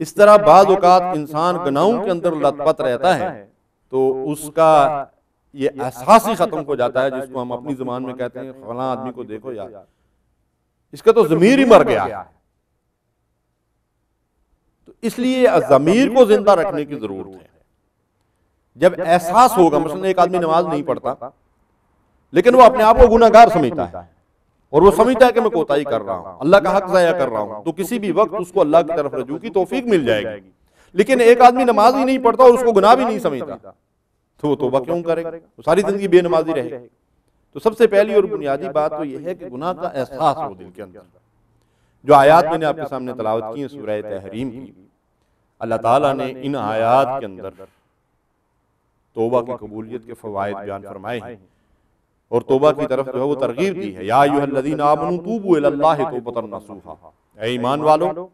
اس طرح بعض اوقات انسان گناہوں کے اندر لت پت رہتا ہے تو اس کا یہ احساس ہی ختم ہو جاتا ہے، جس کو ہم اپنی زبان میں کہتے ہیں فلاں آدمی کو دیکھو یار اس کا تو ضمیر ہی مر گیا ہے۔ تو اس لیے ضمیر کو زندہ رکھنے کی ضرورت ہے۔ جب احساس ہوگا، مثلا ایک آدمی نماز نہیں پڑھتا لیکن وہ اپنے آپ کو گناہگار سمجھتا ہے اور وہ سمجھتا ہے کہ میں کوتاہی کر رہا ہوں، اللہ کا حق ضائع کر رہا ہوں، تو کسی بھی وقت اس کو اللہ کی طرف رجوع کی توفیق مل جائے گی۔ لیکن ایک آدمی نماز ہی نہیں پڑھتا اور اس کو گناہ بھی نہیں سمجھتا تو وہ توبہ کیوں کرے گا؟ وہ ساری زندگی بے نمازی رہے گا۔ تو سب سے پہلی اور بنیادی بات تو یہ ہے کہ گناہ کا احساس ہو دل کے اندر۔ جو آیات میں نے آپ کے سامنے تلاوت کی ہیں سورہ تحریم کی، اللہ تعالیٰ نے ان آیات کے اندر توبہ کی قبولیت کے فوائد بیان فرمائے ہیں اور توبہ کی طرف جو ہے وہ ترغیب دی ہے۔ یا ایھا الذین آمنوا توبوا الی اللہ توبۃ نصوحا، اے ایمان والو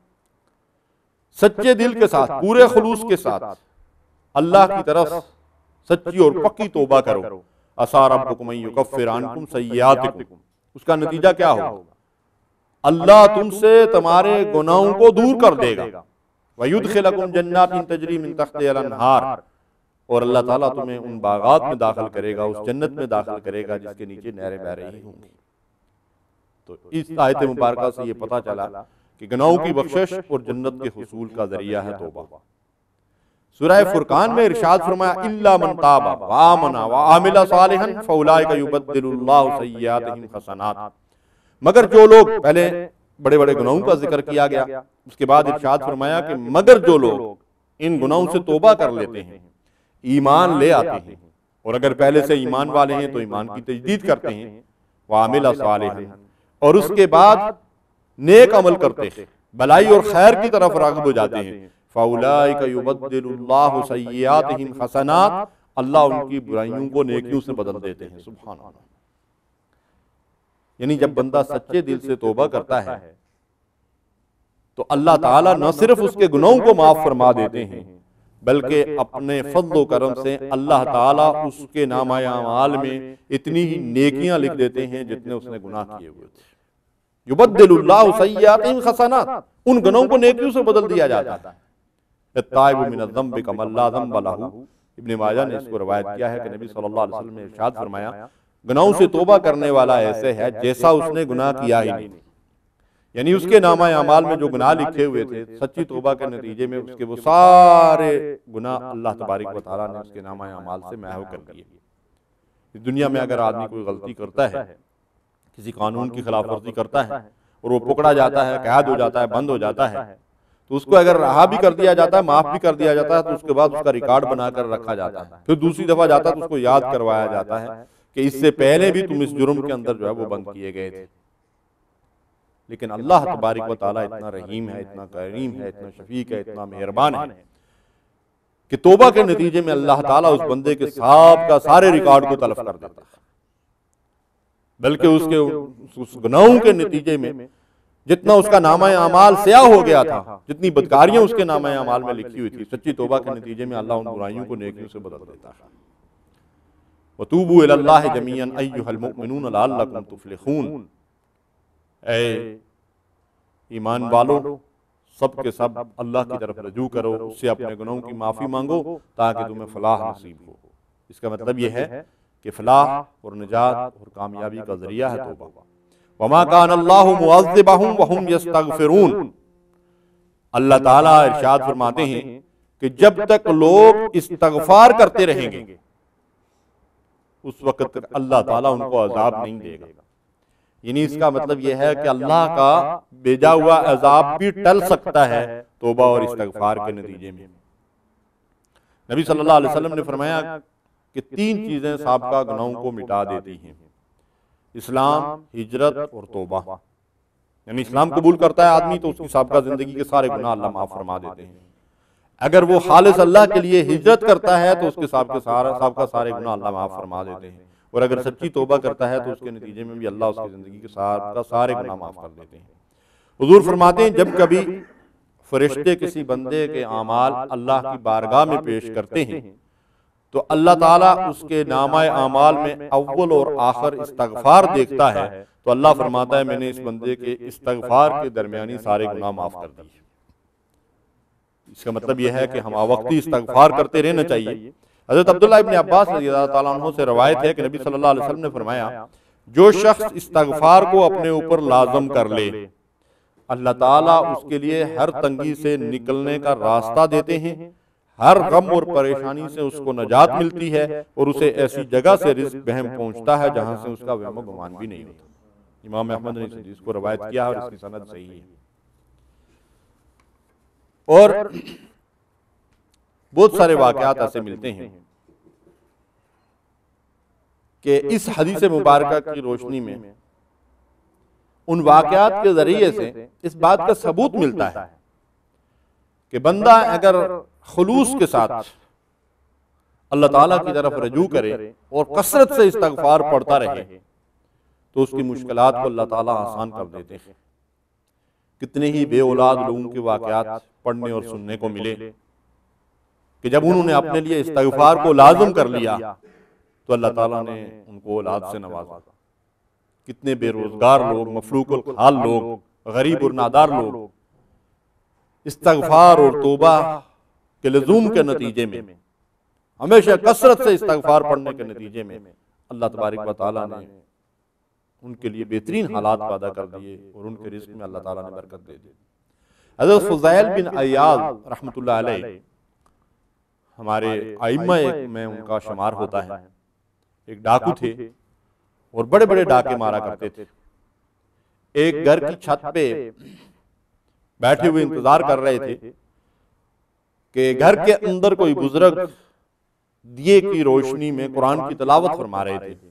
سچے دل کے ساتھ، پورے خلوص کے ساتھ اللہ کی طرف سچی اور پکی توبہ کرو۔ عسیٰ ربکم ان یکفر عنکم سیئاتکم، اس کا نتیجہ کیا ہوگا؟ اللہ تم سے تمہارے گناہوں کو دور کر دے گا۔ وَيُدْخِلَكُمْ جَنَّاتٍ تَجْرِي مِن تَحْتِهَا الْأَنْهَارُ، اور اللہ تعالیٰ تمہیں ان باغات میں داخل کرے گا، اس جنت میں داخل کرے گا جس کے نیچے نہریں بہہ رہی ہوں گی۔ تو اس آیت مبارکہ سے یہ پتہ چلا کہ گناہوں کی بخشش اور جنت کے حصول کا ذریعہ ہے توبہ۔ سورہ فرقان میں ارشاد فرمایا اِلَّا مَن تَابَ وَآمَنَ وَعَمِلَ صَالِحًا فَأُولَٰئِکَ يُبَدِّلُ اللَّهُ سَیِّئَاتِہِمْ حَسَنَاتٍ، مگر جو لوگ، پہلے بڑے بڑے گناہوں کا ذکر کیا گیا، اس کے بعد ارشاد فرمایا کہ مگر جو لوگ ان گناہوں سے توبہ کر لیتے ہیں، ایمان لے آتے ہیں، اور اگر پہلے سے ایمان والے ہیں تو ایمان کی تجدید کرتے ہیں، وَعَمِلَ صَالِحًا، اور اس کے بعد نیک عمل کرتے ہیں، بلائی اور خیر کی طرف راغب ہو جاتے ہیں، فَأُولَٰئِكَ يُبَدِّلُ اللَّهُ سَيِّئَاتِهِمْ حَسَنَاتٍ، اللہ ان کی برائیوں کو نیکیوں سے بدل دیتے ہیں۔ سبحان اللہ۔ یعنی جب بندہ سچے دل سے توبہ کرتا ہے تو اللہ تعالیٰ نہ صرف اس کے گناہوں کو معاف فرما دیتے ہیں بلکہ اپنے فضل و کرم سے اللہ تعالیٰ اس کے نامہ اعمال میں اتنی ہی نیکیاں لکھ دیتے ہیں جتنے اس نے گناہ کیے ہوئے تھے۔ یبدل اللہ سیئاتہم حسنات، ان گناہوں کو نیکیوں سے بدل دیا جاتا ہے۔ التائب من الذنب کمن لا ذنب لہ، ابن ماجہ نے اس کو روایت کیا ہے کہ نبی صلی اللہ علیہ وسلم نے ارشاد فرمایا، گناہوں سے توبہ کرنے والا ایسے ہے جیسا اس نے گناہ کیا ہی نہیں۔ یعنی اس کے نامہ اعمال میں جو گناہ لکھے ہوئے تھے، سچی توبہ کے نتیجے میں اس کے وہ سارے گناہ اللہ تبارک و تعالیٰ نے اس کے نامہ اعمال سے محو کر دیے۔ دنیا میں اگر آدمی کوئی غلطی کرتا ہے، کسی قانون کی خلاف ورزی کرتا ہے اور وہ پکڑا جاتا ہے، قید ہو جاتا ہے، بند ہو جاتا ہے، تو اس کو اگر رہا بھی کر دیا جاتا ہے، معاف بھی کر دیا جاتا ہے، تو اس کے بعد اس کا ریکارڈ بنا کر رکھا جاتا ہے۔ پھر دوسری دفعہ جاتا ہے تو اس کو یاد کروایا جاتا ہے کہ اس سے پہلے بھی تم اس جرم کے اندر جو ہے وہ بند کیے گئے تھے۔ لیکن اللہ تبارک و تعالیٰ اتنا رحیم ہے، اتنا کریم ہے، اتنا شفیق ہے، اتنا مہربان ہے کہ توبہ کے نتیجے میں اللہ تعالیٰ اس بندے کے سابقہ سارے ریکارڈ کو تلف کر دیتا ہے، بلکہ اس گناہوں کے نتیجے میں جتنا اس کا نامہ اعمال سیاہ ہو گیا تھا، جتنی بدکاریاں اس کے نامہ اعمال میں لکھی ہوئی تھی، سچی توبہ کے نتیجے میں اللہ ان برائیوں کو نیکیوں سے بدل دیتا ہے۔ وَتُوبُوا إِلَى اللَّهِ جَمِيعًا أَيُّهَا الْمُؤْمِنُونَ لَعَلَّكُمْ تُفْلِحُونَ، اے ایمان والو سب کے سب اللہ کی طرف رجوع کرو، اس سے اپنے گناہوں کی معافی مانگو تاکہ تمہیں فلاح نصیب ہو۔ اس کا مطلب یہ ہے کہ فلاح اور نجات اور کامیابی کا ذریعہ ہے توبہ۔ وَمَا كَانَ اللَّهُ مُعَذِّبَهُمْ وَهُمْ يَسْتَغْفِرُونَ، اللہ تعالیٰ ارشاد فرماتے ہیں کہ جب تک لوگ استغفار کرتے رہیں گے اس وقت تک اللہ تعالیٰ ان کو عذاب نہیں دے گا۔ یعنی اس کا مطلب یہ ہے کہ اللہ کا بھیجا ہوا عذاب بھی ٹل سکتا ہے توبہ اور استغفار کے نتیجے میں۔ نبی صلی اللہ علیہ وسلم نے فرمایا کہ تین چیزیں سابقہ گناہوں کو مٹا دیتی ہیں: اسلام، ہجرت اور توبہ۔ یعنی اسلام قبول کرتا ہے آدمی تو اس کی سابقہ زندگی کے سارے گناہ اللہ معاف فرما دیتے ہیں۔ اگر وہ خالص اللہ کے لیے ہجرت کرتا ہے تو اس کے سابقہ سارے گناہ اللہ معاف فرما دیتے ہیں، اور اگر سچی توبہ کرتا ہے تو اس کے نتیجے میں بھی اللہ اس کی زندگی کے سارے گناہ معاف کر دیتے ہیں۔ حضور فرماتے ہیں جب کبھی فرشتے کسی بندے کے اعمال اللہ کی بارگاہ میں پیش کرتے ہیں تو اللہ تعالیٰ اس کے نامہ اعمال میں اول اور آخر استغفار دیکھتا ہے، تو اللہ فرماتا ہے میں نے اس بندے کے استغفار کے درمیانی سارے گناہ معاف کر دیے۔ اس کا مطلب یہ ہے کہ ہم وقتی استغفار کرتے رہنا چاہیے۔ حضرت عبداللہ ابن عباس رضی اللہ تعالیٰ عنہ سے روایت ہے کہ نبی صلی اللہ علیہ وسلم نے فرمایا جو شخص استغفار کو اپنے اوپر لازم کر لے اللہ تعالیٰ اس کے لیے ہر تنگی سے نکلنے کا راستہ دیتے ہیں، ہر غم اور پریشانی سے اس کو نجات ملتی ہے، اور اسے ایسی جگہ سے رزق بہم پہنچتا ہے جہاں سے اس کا وہم و گمان بھی نہیں ہوتا۔ امام احمد نے اس کو روایت کیا اور اس کی سند صحیح ہے۔ اور بہت سارے واقعات ایسے ملتے ہیں کہ اس حدیث مبارکہ کی روشنی میں ان واقعات کے ذریعے سے اس بات کا ثبوت ملتا ہے کہ بندہ اگر خلوص کے ساتھ اللہ تعالیٰ کی طرف رجوع کرے اور کثرت سے استغفار پڑھتا رہے تو اس کی مشکلات کو اللہ تعالیٰ آسان کر دیتے ہیں۔ کتنے ہی بے اولاد لوگوں کے واقعات پڑھنے اور سننے کو ملے کہ جب انہوں نے اپنے لیے استغفار کو لازم کر لیا تو اللہ تعالیٰ نے ان کو اولاد سے نوازا۔ کتنے بے روزگار لوگ، مفلوق الحال لوگ، غریب اور نادار لوگ استغفار اور توبہ کے لزوم کے نتیجے میں، ہمیشہ کثرت سے استغفار پڑھنے کے نتیجے میں اللہ تبارک و تعالیٰ نے ان کے لیے بہترین حالات پیدا کر دیے اور ان کے رزق میں اللہ تعالیٰ نے برکت دے دی۔ حضرت فضیل بن عیاض رحمۃ اللہ علیہ ہمارے ائمہ میں ان کا شمار ہوتا ہے، ایک ڈاکو تھے اور بڑے بڑے ڈاکے مارا کرتے تھے۔ ایک گھر کی چھت پہ بیٹھے ہوئے انتظار کر رہے تھے کہ گھر کے اندر کوئی بزرگ دیے کی روشنی میں قرآن کی تلاوت فرما رہے تھے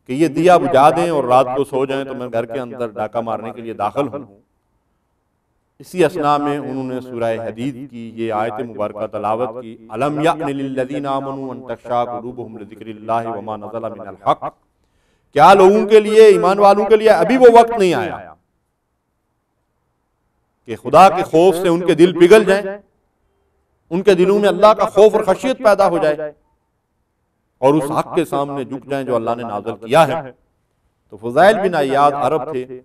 کہ یہ دیا بجھا دیں اور رات کو سو جائیں تو میں گھر کے اندر ڈاکہ مارنے کے لیے داخل ہوں۔ اسی اثناء میں انہوں نے سورہ حدید کی یہ آیت مبارکہ تلاوت کی، الم یأن للذین آمنوا ان تخشع قلوبہم لذکر اللہ وما نزل من الحق، کیا لوگوں کے لیے، ایمان والوں کے لیے ابھی وہ وقت نہیں آیا کہ خدا کے خوف سے ان کے دل پگھل جائیں، ان کے دلوں میں اللہ کا خوف اور خشیت پیدا ہو جائے اور اس حق کے سامنے جھک جائیں جو اللہ نے نازل کیا ہے۔ تو فضیل بن عیاض عرب تھے،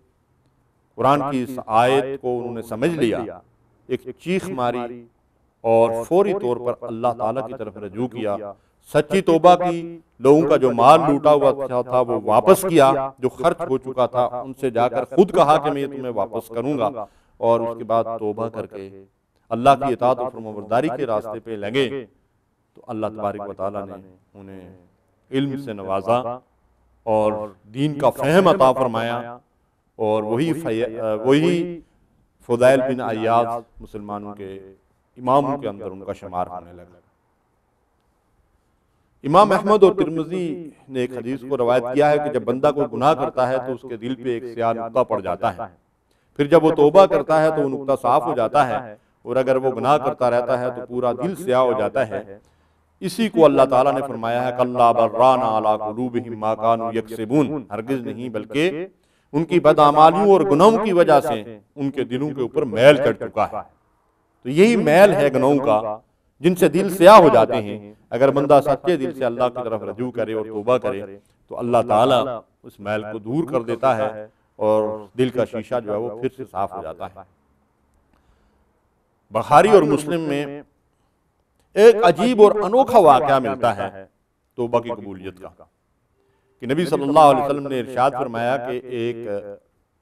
قرآن کی اس آیت کو انہوں نے سمجھ لیا، ایک چیخ ماری اور فوری طور پر اللہ تعالیٰ کی طرف رجوع کیا، سچی توبہ کی، لوگوں کا جو مال لوٹا ہوا تھا وہ واپس کیا، جو خرچ ہو چکا تھا ان سے جا کر خود کہا کہ میں یہ تمہیں واپس کروں گا، اور اس کے بعد توبہ کر کے اللہ کی اطاعت و فرمانبرداری کے راستے پہ لگے تو اللہ تبارک و تعالیٰ نے انہیں علم سے نوازا اور دین کا فہم عطا فرمایا، اور وہی فضیل بن عیاض مسلمانوں کے اماموں کے اندر ان کا شمار ہونے لگا۔ امام احمد اور ترمذی نے ایک حدیث کو روایت کیا ہے کہ جب بندہ کوئی گناہ کرتا ہے تو اس کے دل پہ ایک سیاہ نقطہ پڑ جاتا ہے، پھر جب وہ توبہ کرتا ہے تو وہ نقطہ صاف ہو جاتا ہے، اور اگر وہ گناہ کرتا رہتا ہے تو پورا دل سیاہ ہو جاتا ہے۔ اسی کو اللہ تعالیٰ نے فرمایا ہے کَلَّا بَرَّانَ عَلَىٰ قُلُوبِهِمْ مَا كَانُوا يَكْسِبُونَ، ہرگز نہیں بلکہ ان کی بدعمالیوں اور گناہوں کی وجہ سے ان کے دلوں کے اوپر میل چڑھ چکا ہے۔ تو یہی میل ہے گناہوں کا جن سے دل سیاہ ہو جاتے ہیں۔ اگر بندہ سچے دل سے اللہ کی طرف رجوع کرے اور توبہ کرے تو اللہ تعالیٰ اس میل کو دور کر دیتا ہے اور دل کا شیشہ جو ہے وہ پھر سے صاف ہو جاتا ہے۔ بخاری اور مسلم میں ایک عجیب اور انوکھا واقعہ ملتا ہے توبہ کی قبولیت کا، کہ نبی صلی اللہ علیہ وسلم نے ارشاد فرمایا کہ ایک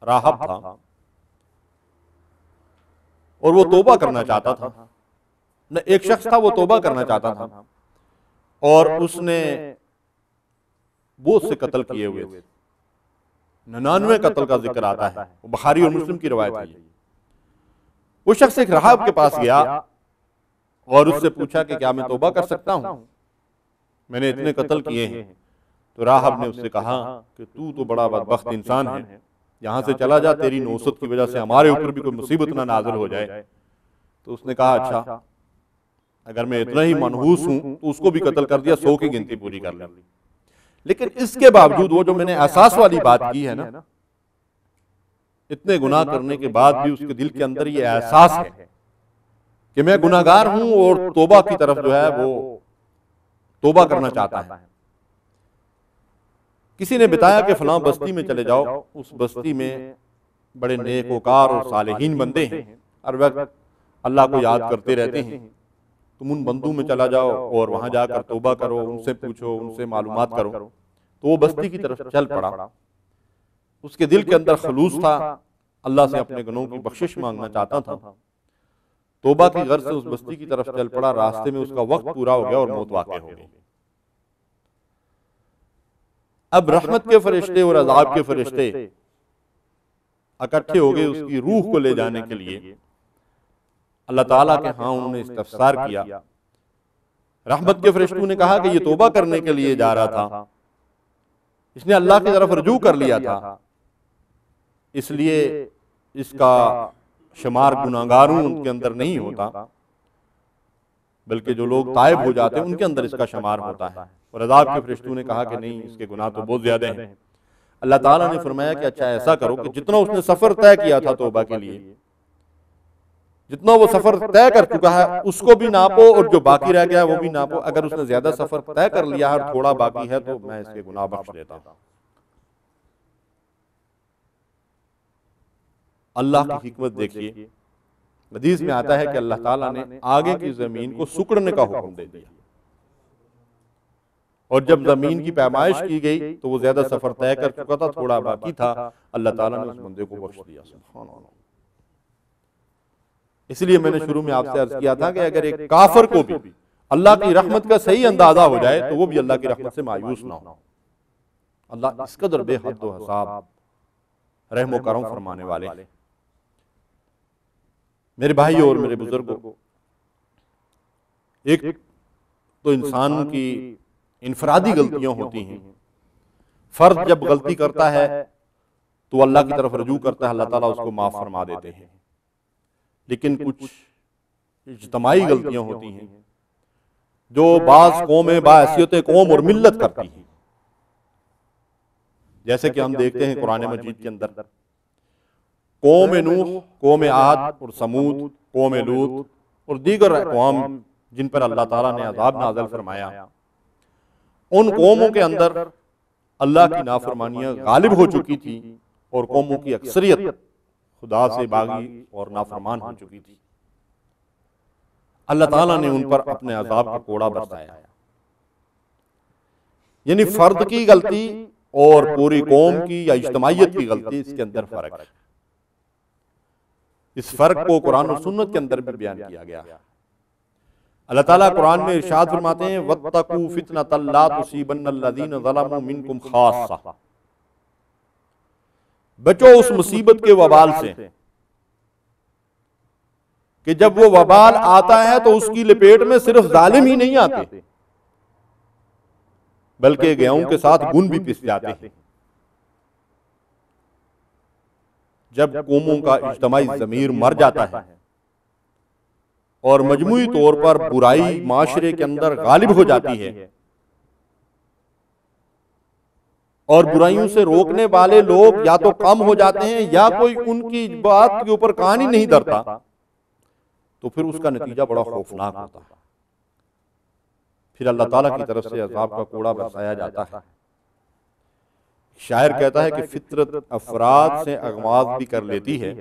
راہب تھا اور وہ توبہ کرنا چاہتا تھا، ایک شخص تھا وہ توبہ کرنا چاہتا تھا اور اس نے بہت سے قتل کیے ہوئے تھے، 99 قتل کا ذکر آتا ہے، بخاری اور مسلم کی روایت ہے۔ وہ شخص ایک راہب کے پاس گیا اور اس سے پوچھا کہ کیا میں توبہ کر سکتا ہوں، میں نے اتنے قتل کیے ہیں۔ تو راہب نے اس سے کہا کہ تو بڑا بدبخت انسان ہے، یہاں سے چلا جا، تیری نوست کی وجہ سے ہمارے اوپر بھی کوئی مصیبت نہ نازل ہو جائے۔ تو اس نے کہا اچھا اگر میں اتنا ہی منحوس ہوں تو اس کو بھی قتل کر دیا، 100 کی گنتی پوری کر لی۔ لیکن اس کے باوجود وہ جو میں نے احساس والی بات کی ہے نا، اتنے گناہ کرنے کے بعد بھی اس کے دل کے اندر یہ احساس ہے کہ میں گناہگار ہوں اور توبہ کی طرف جو ہے وہ توبہ کرنا چاہتا ہے۔ کسی نے بتایا کہ فلاں بستی میں چلے جاؤ، اس بستی میں بڑے نیک وکار اور صالحین بندے ہیں، ہر وقت اللہ کو یاد کرتے رہتے ہیں، تم ان بندوں میں چلا جاؤ اور وہاں جا کر توبہ کرو، ان سے پوچھو، ان سے معلومات کرو۔ تو وہ بستی کی طرف چل پڑا، اس کے دل کے اندر خلوص تھا، اللہ سے اپنے گناہوں کی بخشش مانگنا چاہتا تھا، توبہ کی غرض سے اس بستی کی طرف چل پڑا۔ راستے میں اس کا وقت پورا ہو گیا اور موت واقع ہو گئی۔ اب رحمت کے فرشتے اور عذاب کے فرشتے اکٹھے ہو گئے اس کی روح کو لے جانے کے لیے۔ اللہ تعالیٰ کے ہاں انہوں نے استفسار کیا۔ رحمت کے فرشتوں نے کہا کہ یہ توبہ کرنے کے لیے جا رہا تھا، اس نے اللہ کی طرف رجوع کر لیا تھا، اس لیے اس کا شمار گناہگاروں ان کے اندر نہیں ہوتا، بلکہ جو لوگ تائب ہو جاتے ہیں ان کے اندر اس کا شمار ہوتا ہے۔ اور عذاب کے فرشتوں نے کہا کہ نہیں، اس کے گناہ تو بہت زیادہ ہیں۔ اللہ تعالیٰ نے فرمایا کہ اچھا ایسا کرو کہ جتنا اس نے سفر طے کیا تھا توبہ کے لیے، جتنا وہ سفر طے کر چکا ہے اس کو بھی ناپو، اور جو باقی رہ گیا ہے وہ بھی ناپو۔ اگر اس نے زیادہ سفر طے کر لیا ہے اور تھوڑا باقی ہے تو میں اس کے گناہ بخش دیتا ہوں۔ اللہ کی حکمت دیکھیے، حدیث میں آتا ہے کہ اللہ تعالیٰ نے آگے کی زمین کو سکڑنے کا حکم دے دیا، اور جب زمین کی پیمائش کی گئی تو وہ زیادہ سفر طے کر چکا تھا، تھوڑا باقی تھا، اللہ تعالیٰ نے اس بندے کو بخش دیا۔ سبحان اللہ۔ اس لیے میں نے شروع میں آپ سے عرض کیا تھا کہ اگر ایک کافر کو بھی اللہ کی رحمت کا صحیح اندازہ ہو جائے تو وہ بھی اللہ کی رحمت سے مایوس نہ ہو۔ اللہ اس قدر بے حد و حساب رحم و کرم فرمانے والے۔ میرے بھائی اور میرے بزرگوں، ایک تو انسان کی انفرادی غلطیاں ہوتی ہیں، فرد جب غلطی کرتا ہے تو اللہ کی طرف رجوع کرتا ہے، اللہ تعالیٰ اس کو معاف فرما دیتے ہیں۔ لیکن کچھ اجتماعی غلطیاں ہوتی ہیں جو بعض قومیں باحثیت قوم اور ملت کرتی ہیں، جیسے کہ ہم دیکھتے ہیں قرآن مجید کے اندر قوم نوح، قوم عاد اور سمود، قوم لوط اور دیگر اقوام جن پر اللہ تعالیٰ نے عذاب نازل فرمایا، ان قوموں کے اندر اللہ کی نافرمانیاں غالب ہو چکی تھی اور قوموں کی اکثریت خدا سے باغی اور نافرمان ہو چکی تھی۔ اللہ تعالیٰ نے ان پر اپنے عذاب کا کوڑا برسایا، یعنی فرد کی غلطی اور پوری قوم کی یا اجتماعیت کی غلطی، اس کے اندر فرق ہے۔ اس فرق کو قرآن و سنت کے اندر بھی بیان کیا گیا ہے۔ اللہ تعالیٰ قرآن میں ارشاد فرماتے ہیں وَاتَّقُوا فِتْنَةً لَا تُصِيبَنَّ الَّذِينَ ظَلَمُوا مِنْكُمْ خَاصَّةً، بچو اس مصیبت کے وبال سے کہ جب وہ وبال آتا ہے تو اس کی لپیٹ میں صرف ظالم ہی نہیں آتے بلکہ گیہوں کے ساتھ گن بھی پس جاتے ہیں۔ جب قوموں کا اجتماعی ضمیر مر جاتا ہے اور مجموعی طور پر برائی معاشرے کے اندر غالب ہو جاتی ہے اور برائیوں سے روکنے والے لوگ یا تو کم ہو جاتے ہیں یا کوئی ان کی بات کے اوپر کان ہی نہیں دھرتا، تو پھر اس کا نتیجہ بڑا خوفناک ہوتا ہے۔ پھر اللہ تعالیٰ کی طرف سے عذاب کا کوڑا برسایا جاتا ہے۔ شاعر کہتا ہے کہ فطرت افراد سے اغماض بھی کر لیتی ہے،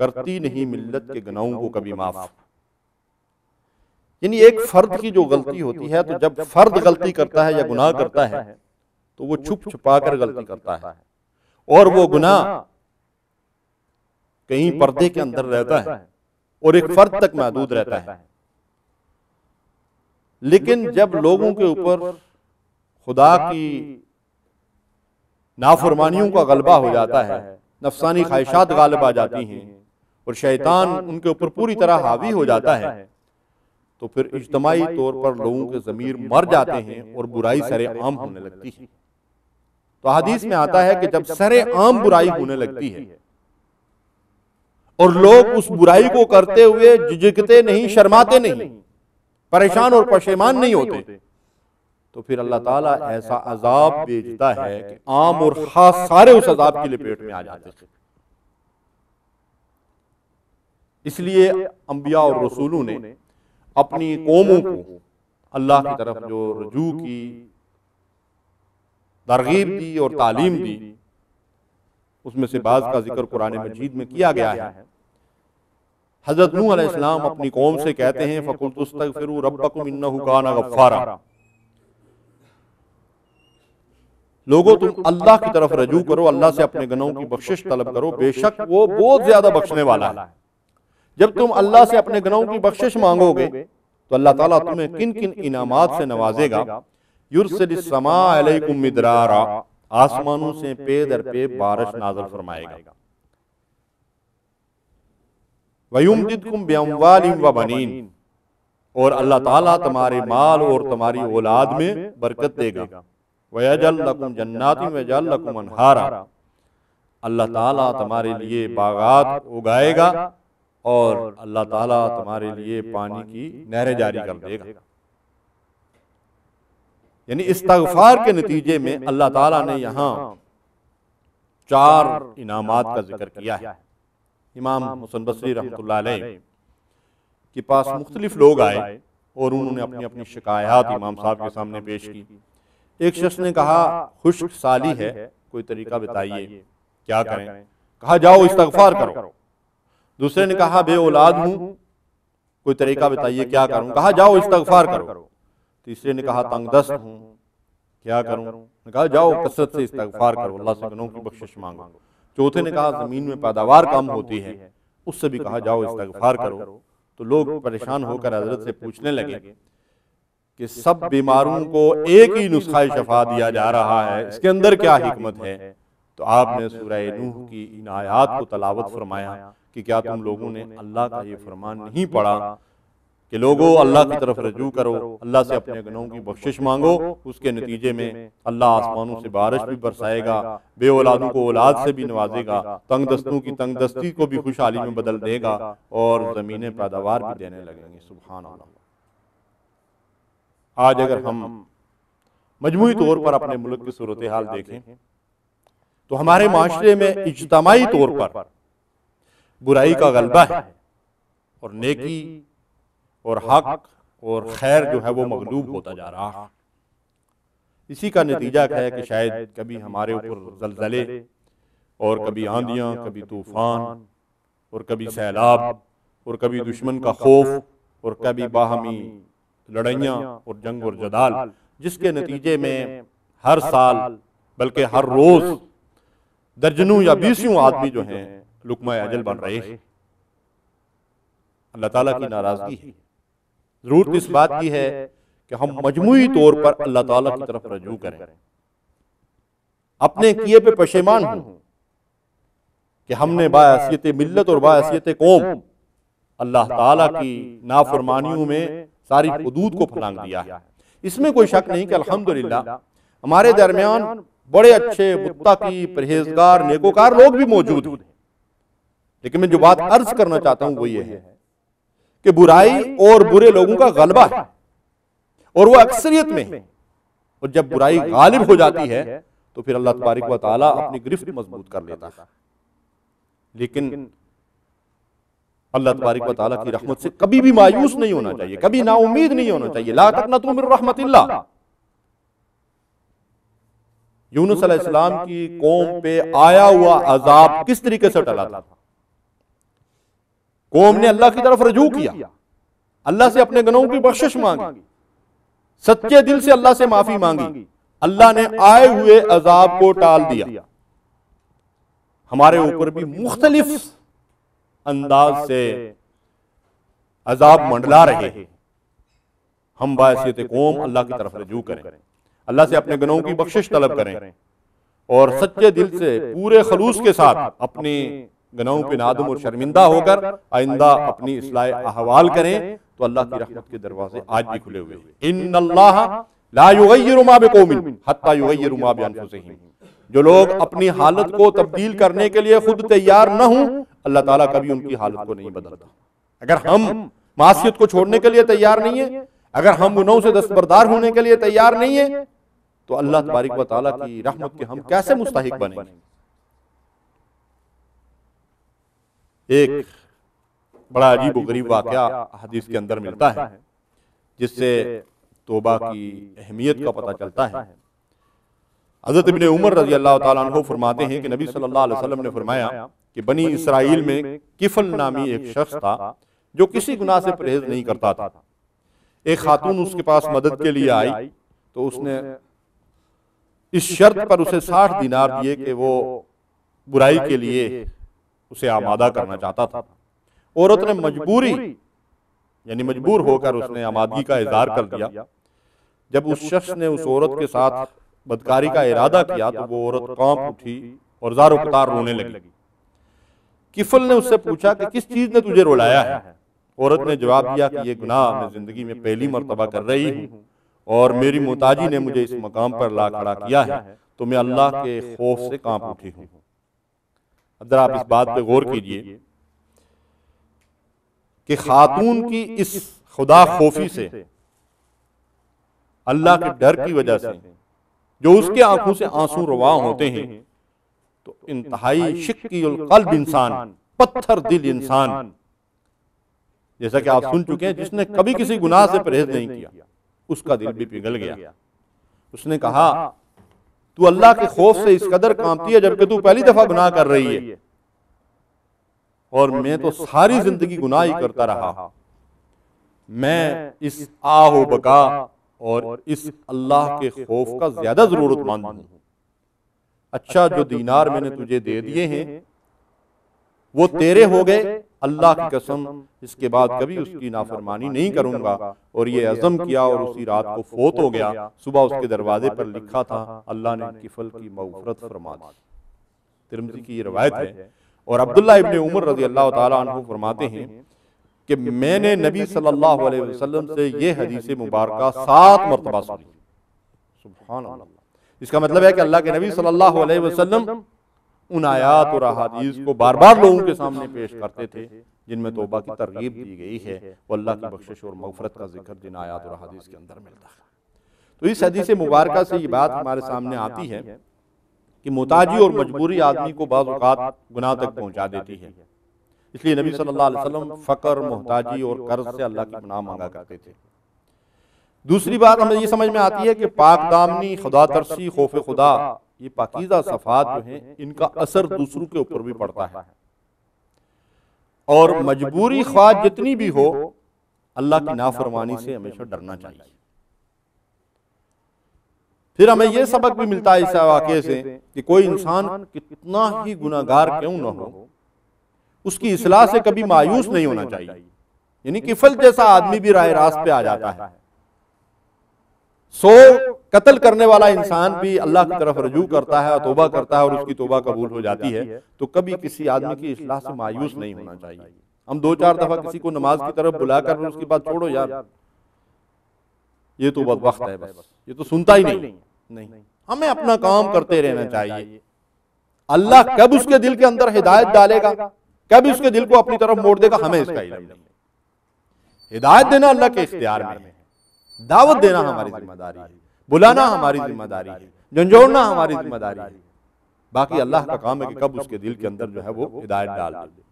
کرتی نہیں ملت کے گناہوں کو کبھی معاف۔ یعنی ایک فرد کی جو غلطی ہوتی ہے، تو جب فرد غلطی کرتا ہے یا گناہ کرتا ہے تو وہ چھپ چھپا کر غلطی کرتا ہے، اور وہ گناہ کہیں پردے کے اندر رہتا ہے اور ایک فرد تک محدود رہتا ہے۔ لیکن جب لوگوں کے اوپر خدا کی نافرمانیوں کا غلبہ ہو جاتا ہے، نفسانی خواہشات غالب آ جاتی ہیں اور شیطان ان کے اوپر پوری طرح حاوی ہو جاتا ہے، تو پھر اجتماعی طور پر لوگوں کے ضمیر مر جاتے ہیں اور برائی سر عام ہونے لگتی ہے۔ تو حدیث میں آتا ہے کہ جب سر عام برائی ہونے لگتی ہے اور لوگ اس برائی کو کرتے ہوئے جھجکتے نہیں، شرماتے نہیں، پریشان اور پشیمان نہیں ہوتے، تو پھر اللہ تعالیٰ ایسا عذاب بھیجتا ہے کہ عام اور خاص سارے اس عذاب کی لپیٹ میں آ جاتے ہیں۔ اس لیے انبیاء اور رسولوں نے اپنی قوموں کو اللہ کی طرف جو رجوع کی ترغیب دی اور تعلیم دی، اس میں سے بعض کا ذکر قرآن مجید میں کیا گیا ہے۔ حضرت نوح علیہ السلام اپنی قوم سے کہتے ہیں فَقُلْتُ اسْتَغْفِرُوا رَبَّكُمْ إِنَّهُ كَانَ غَفَّارًا، لوگوں تم اللہ کی طرف رجوع کرو، اللہ سے اپنے گناہوں کی بخشش طلب کرو، بے شک وہ بہت زیادہ بخشنے والا ہے۔ جب تم اللہ سے اپنے گناہوں کی بخشش مانگو گے تو اللہ تعالیٰ تمہیں کن کن انعامات سے نوازے گا۔ یرسل السماء علیکم مدرارا، آسمانوں سے پے در پے بارش نازل فرمائے گا۔ وَيُمْدِدْكُمْ بِأَمْوَالٍ وَبَنِينَ، اور اللہ تعالیٰ تمہارے مال اور تمہاری اولاد میں برکت دے گا۔ وَيَجْعَلْ لَكُمْ جَنَّاتٍ وَيَجْعَلْ لَكُمْ أَنْهَارًا، اللہ تعالیٰ تمہارے لیے باغات اگائے گا اور اللہ تعالیٰ تمہارے لیے پانی کی نہریں جاری کر دے گا۔ یعنی استغفار کے نتیجے میں اللہ تعالیٰ نے یہاں 4 انعامات کا ذکر کیا ہے۔ امام حسن بصری رحمۃ اللہ علیہ کے پاس مختلف لوگ آئے اور انہوں نے اپنی اپنی شکایات امام صاحب کے سامنے پیش کی۔ ایک شخص نے کہا خشک سالی ہے، کوئی طریقہ بتائیے کیا کریں؟ کہا جاؤ استغفار کرو۔ دوسرے نے کہا بے اولاد ہوں، کوئی طریقہ بتائیے کیا کروں؟ کہا جاؤ استغفار کرو۔ تیسرے نے کہا تنگ دست ہوں، کیا کروں؟ نے کہا جاؤ کثرت سے استغفار کرو، اللہ سے گناہوں کی بخشش مانگو۔ چوتھے نے کہا زمین میں پیداوار کم ہوتی ہے، اس سے بھی کہا جاؤ استغفار کرو۔ تو لوگ پریشان ہو کر حضرت سے پوچھنے لگے کہ سب بیماروں کو ایک ہی نسخہ شفا دیا جا رہا ہے، اس کے اندر کیا حکمت ہے؟ تو آپ نے سورہ نوح کی ان آیات کو تلاوت فرمایا کہ کیا تم لوگوں نے اللہ کا یہ فرمان نہیں پڑھا کہ لوگوں اللہ کی طرف رجوع کرو، اللہ سے اپنے گناہوں کی بخشش مانگو، اس کے نتیجے میں اللہ آسمانوں سے بارش بھی برسائے گا، بے اولادوں کو اولاد سے بھی نوازے گا، تنگ دستوں کی تنگ دستی کو بھی خوشحالی میں بدل دے گا، اور زمینیں پیداوار بھی دینے لگیں گی۔ سبحان اللہ۔ آج اگر ہم مجموعی طور پر اپنے ملک کی صورتحال دیکھیں تو ہمارے معاشرے میں اجتماعی طور پر برائی کا غلبہ ہے، اور نیکی اور حق اور خیر جو ہے وہ مغلوب ہوتا جا رہا ہے۔ اسی کا نتیجہ ہے کہ شاید کبھی ہمارے اوپر زلزلے، اور کبھی آندیاں، کبھی طوفان، اور کبھی سیلاب، اور کبھی دشمن کا خوف، اور کبھی باہمی لڑائیاں اور جنگ اور جدال، جس کے نتیجے میں ہر سال بلکہ ہر روز درجنوں یا بیسیوں آدمی جو ہیں لقمہ اجل بن رہے ہیں۔ اللہ تعالیٰ کی ناراضگی ہے۔ ضرورت اس بات کی ہے کہ ہم مجموعی طور پر اللہ تعالیٰ کی طرف رجوع کریں، اپنے کیے پہ پشیمان ہوں کہ ہم نے باحثیت ملت اور باحثیت قوم اللہ تعالیٰ کی نافرمانیوں میں ساری حدود کو پھلانگ دیا ہے۔ اس میں کوئی شک نہیں کہ الحمدللہ ہمارے درمیان بڑے اچھے متقی پرہیزگار نیکوکار لوگ بھی موجود ہیں، لیکن میں جو بات عرض کرنا چاہتا ہوں وہ یہ ہے کہ برائی اور برے لوگوں کا غلبہ ہے، اور وہ اکثریت میں ہے، اور جب برائی غالب ہو جاتی ہے تو پھر اللہ تبارک و تعالیٰ اپنی گرفت مضبوط کر لیتا ہے۔ لیکن اللہ تبارک و تعالیٰ کی رحمت سے کبھی بھی مایوس نہیں ہونا چاہیے، کبھی نا امید نہیں ہونا چاہیے۔ لا تقنطوا من رحمت اللہ۔ یونس علیہ السلام کی قوم پہ آیا ہوا عذاب کس طریقے سے ٹلا تھا؟ قوم نے اللہ کی طرف رجوع کیا، اللہ سے اپنے گناہوں کی بخشش مانگی، سچے دل سے اللہ سے معافی مانگی، اللہ نے آئے ہوئے عذاب کو ٹال دیا۔ ہمارے اوپر بھی مختلف انداز سے عذاب منڈلا رہے ہیں۔ ہم باحثیت قوم اللہ کی طرف رجوع کریں، اللہ سے اپنے گناہوں کی بخشش طلب کریں، اور سچے دل سے پورے خلوص کے ساتھ اپنی گناہوں پہ نادم اور شرمندہ ہو کر آئندہ اپنی اصلاح احوال کریں تو اللہ کی رحمت کے دروازے آج بھی کھلے ہوئے ہیں۔ ان اللہ لا یغیر ما بقوم حتی یغیروا ما بانفسہم۔ جو لوگ اپنی حالت کو تبدیل کرنے کے لیے خود تیار نہ ہوں، اللہ تعالیٰ کبھی ان کی حالت کو نہیں بدلتا۔ اگر ہم معصیت کو چھوڑنے کے لیے تیار نہیں ہیں، اگر ہم گناہوں سے دستبردار ہونے کے لیے تیار نہیں ہیں، تو اللہ تبارک و تعالیٰ کی رحمت کے ہم کیسے مستحق بنیں گے؟ ایک بڑا عجیب و غریب واقعہ حدیث کے اندر ملتا ہے جس سے توبہ کی اہمیت کا پتہ چلتا ہے۔ حضرت ابن عمر رضی اللہ تعالیٰ عنہ فرماتے ہیں کہ نبی صلی اللہ علیہ وسلم نے فرمایا کہ بنی اسرائیل میں کفل نامی ایک شخص تھا جو کسی گناہ سے پرہیز نہیں کرتا تھا۔ ایک خاتون اس کے پاس مدد کے لیے آئی تو اس نے اس شرط پر اسے 60 دینار دیے کہ وہ برائی کے لیے اسے آمادہ کرنا چاہتا تھا۔ عورت نے مجبور ہو کر اس نے آمادگی کا اظہار کر دیا۔ جب اس شخص نے اس عورت کے ساتھ بدکاری کا ارادہ کیا تو وہ عورت کانپ اٹھی اور زار و قطار رونے لگی۔ کفل نے اس سے پوچھا کہ کس چیز نے تجھے رلایا ہے؟ عورت نے جواب دیا کہ یہ گناہ میں زندگی میں پہلی مرتبہ کر رہی ہوں، اور میری محتاجی نے مجھے اس مقام پر لا کھڑا کیا ہے، تو میں اللہ کے خوف سے کانپ اٹھی ہوں۔ اب ذرا آپ اس بات پہ غور کیجئے کہ خاتون کی اس خدا خوفی سے، اللہ کے ڈر کی وجہ سے جو اس کے آنکھوں سے آنسو رواں ہوتے ہیں، تو انتہائی شکی القلب انسان، پتھر دل انسان، جیسا کہ آپ سن چکے ہیں، جس نے کبھی کسی گناہ سے پرہیز نہیں کیا، اس کا دل بھی پگھل گیا۔ اس نے کہا تو اللہ کے خوف سے اس قدر کانپتی ہے جبکہ تو پہلی دفعہ گناہ کر رہی ہے، اور میں تو ساری زندگی گناہ ہی کرتا رہا۔ میں اس آہ و بکا اور اس اللہ کے خوف کا زیادہ ضرورت مند ہوں۔ اچھا جو دینار میں نے تجھے دے دیے ہیں وہ تیرے ہو گئے، اللہ کی قسم اس کے بعد کبھی اس کی نافرمانی نہیں کروں گا۔ اور یہ عزم کیا اور اسی رات کو فوت ہو گیا۔ صبح اس کے دروازے پر لکھا تھا اللہ نے کفل کی مغفرت فرما دی۔ ترمذی کی یہ روایت ہے۔ اور عبداللہ ابن عمر رضی اللہ تعالیٰ عنہ فرماتے ہیں کہ میں نے نبی صلی اللہ علیہ وسلم سے یہ حدیث مبارکہ 7 مرتبہ سنی. سبحان اللہ. اس کا مطلب ہے کہ اللہ کے نبی صلی اللہ علیہ وسلم ان آیات اور احادیث کو بار بار لوگوں کے سامنے پیش کرتے تھے جن میں توبہ کی ترغیب دی گئی ہے، وہ اللہ کی بخشش اور مغفرت کا ذکر جن آیات اور احادیث کے اندر ملتا ہے. تو اس حدیث مبارکہ سے یہ بات ہمارے سامنے آتی ہے کہ محتاجی اور مجبوری آدمی کو بعض اوقات گناہ تک پہنچا دیتی ہے. اس لیے نبی صلی اللہ علیہ وسلم فقر، محتاجی اور قرض سے اللہ کی پناہ مانگا کرتے تھے. دوسری بات ہمیں یہ سمجھ میں آتی ہے کہ پاک دامنی، خدا ترسی، خوف خدا، یہ پاکیزہ صفات جو ہیں ان کا اثر دوسروں کے اوپر بھی پڑتا ہے. اور مجبوری خواہ جتنی بھی ہو، اللہ کی نافرمانی سے ہمیشہ ڈرنا چاہیے. پھر ہمیں یہ سبق بھی ملتا ہے اس واقعے سے کہ کوئی انسان کتنا ہی گناہگار کیوں نہ ہو، اس کی اصلاح سے کبھی مایوس نہیں ہونا چاہیے. یعنی کفل جیسا آدمی بھی راہ راست پہ آ جاتا ہے. 100 قتل کرنے والا انسان بھی اللہ کی طرف رجوع کرتا ہے، توبہ کرتا ہے اور اس کی توبہ قبول ہو جاتی ہے. تو کبھی کسی آدمی کی اصلاح سے مایوس نہیں ہونا چاہیے. ہم 2-4 دفعہ کسی کو نماز کی طرف بلا کر اس کی بات چھوڑو یار، یہ تو بدبخت ہے، بس یہ تو سنتا ہی نہیں. ہمیں اپنا کام کرتے رہنا چاہیے. اللہ کب اس کے دل کے اندر ہدایت ڈالے گا، کب اس کے دل کو اپنی طرف موڑ دے گا، ہمیں اس کا علم نہیں. ہدایت دینا اللہ کے اختیار میں ہے، دعوت دینا ہماری ذمہ داری ہے، بلانا ہماری ذمہ داری ہے، جھنجھوڑنا ہماری ذمہ داری ہے. باقی اللہ کا کام ہے کہ کب اس کے دل کے اندر جو ہے وہ ہدایت ڈال دے.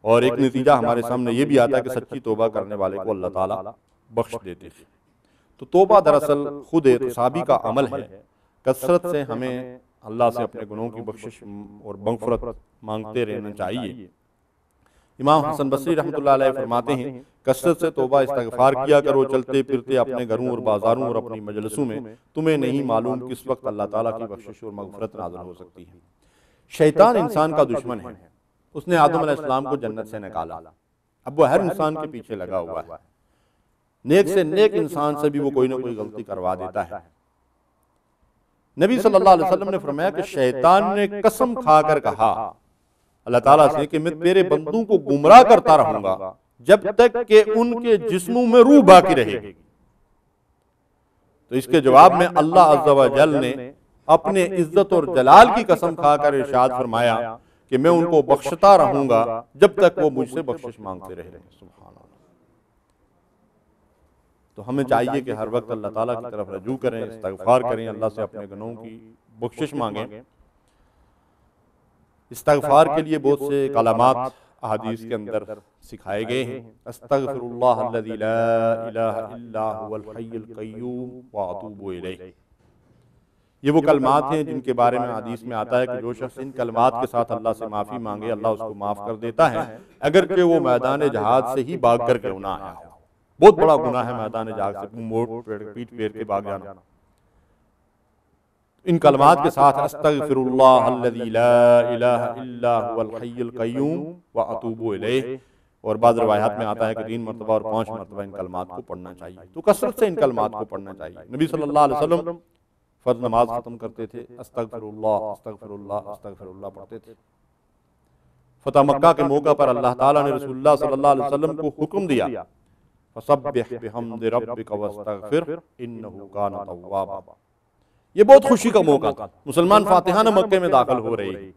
اور ایک نتیجہ ہمارے سامنے یہ بھی آتا ہے کہ سچی توبہ کرنے والے کو اللہ تعالیٰ بخش دیتے ہیں. تو توبہ دراصل خود احتسابی کا عمل ہے. کثرت سے ہمیں اللہ سے اپنے گناہوں کی بخشش اور مغفرت مانگتے رہنا چاہیے. امام حسن بصری رحمۃ اللہ علیہ فرماتے ہیں کثرت سے توبہ استغفار کیا کرو چلتے پھرتے اپنے گھروں اور بازاروں اور اپنی مجلسوں میں. تمہیں نہیں معلوم کس وقت اللہ تعالیٰ کی بخشش اور مغفرت نازل ہو سکتی ہے. شیطان انسان کا دشمن ہے. اس نے آدم علیہ السلام کو جنت سے نکالا. اب وہ ہر انسان کے پیچھے لگا ہوا ہے. نیک سے نیک انسان سے بھی وہ کوئی نہ کوئی غلطی کروا دیتا ہے. نبی صلی اللہ علیہ وسلم نے فرمایا کہ شیطان نے قسم کھا کر کہا اللہ تعالیٰ سے کہ میں تیرے بندوں کو گمراہ کرتا رہوں گا جب تک کہ ان کے جسموں میں روح باقی رہے گی. تو اس کے جواب میں اللہ عز و جل نے اپنے عزت اور جلال کی قسم کھا کر ارشاد فرمایا کہ میں ان کو بخشتا رہوں گا جب تک وہ مجھ سے بخشش مانگتے رہیں. سبحان اللہ. تو ہمیں چاہیے کہ ہر وقت اللہ تعالیٰ کی طرف رجوع کریں، استغفار کریں، اللہ سے اپنے گناہوں کی بخشش مانگیں. استغفار کے لیے بہت سے کلمات احادیث کے اندر سکھائے گئے ہیں. استغفر اللہ الذی لا الہ الا هو الحی القیوم واتوب الیہ. یہ وہ کلمات ہیں جن کے بارے میں حدیث میں آتا ہے کہ جو شخص ان کلمات کے ساتھ اللہ سے معافی مانگے اللہ اس کو معاف کر دیتا ہے اگرچہ وہ میدان جہاد سے ہی بھاگ کر کیوں نہ آیا ہو. بہت بڑا گناہ ہے میدان جہاد سے موڑ پیٹ پھیر کے بھاگ جانا. ان کلمات کے ساتھ استغفر اللہ الذی لا الہ الا هو الحی القیوم واتوب الیہ. اور بعض روایات میں آتا ہے کہ 3 مرتبہ اور 5 مرتبہ ان کلمات کو پڑھنا چاہیے. تو کثرت سے ان کلمات کو پڑھنا چاہیے. نبی صلی اللہ علیہ وسلم فرض نماز ختم کرتے تھے استغفر اللہ استغفر اللہ استغفر اللہ پڑھتے تھے. فتح مکہ کے موقع پر اللہ تعالیٰ نے رسول اللہ صلی اللہ علیہ وسلم کو حکم دیا فسبح بحمد ربک واستغفر انہ کان توابا. یہ بہت خوشی کا موقع تھا. مسلمان فاتحانہ مکے میں داخل ہو رہے ہیں،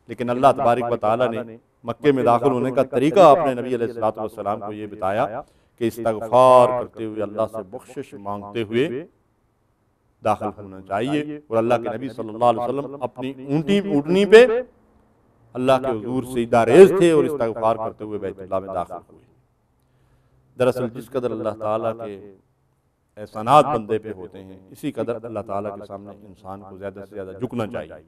لیکن اللہ تبارک و تعالیٰ نے مکے میں داخل ہونے کا طریقہ اپنے نبی علیہ الصلوۃ والسلام کو یہ بتایا کہ استغفار کرتے ہوئے اللہ سے بخشش مانگتے ہوئے داخل ہونا چاہیے. اور اللہ کے نبی صلی اللہ علیہ وسلم اپنی اونٹنی پہ اللہ کے حضور سجدہ ریز تھے اور استغفار کرتے ہوئے بیت اللہ میں داخل ہوئے. دراصل جس قدر اللہ تعالیٰ کے احسانات بندے پہ ہوتے ہیں اسی قدر اللہ تعالیٰ کے سامنے انسان کو زیادہ سے زیادہ جھکنا چاہیے.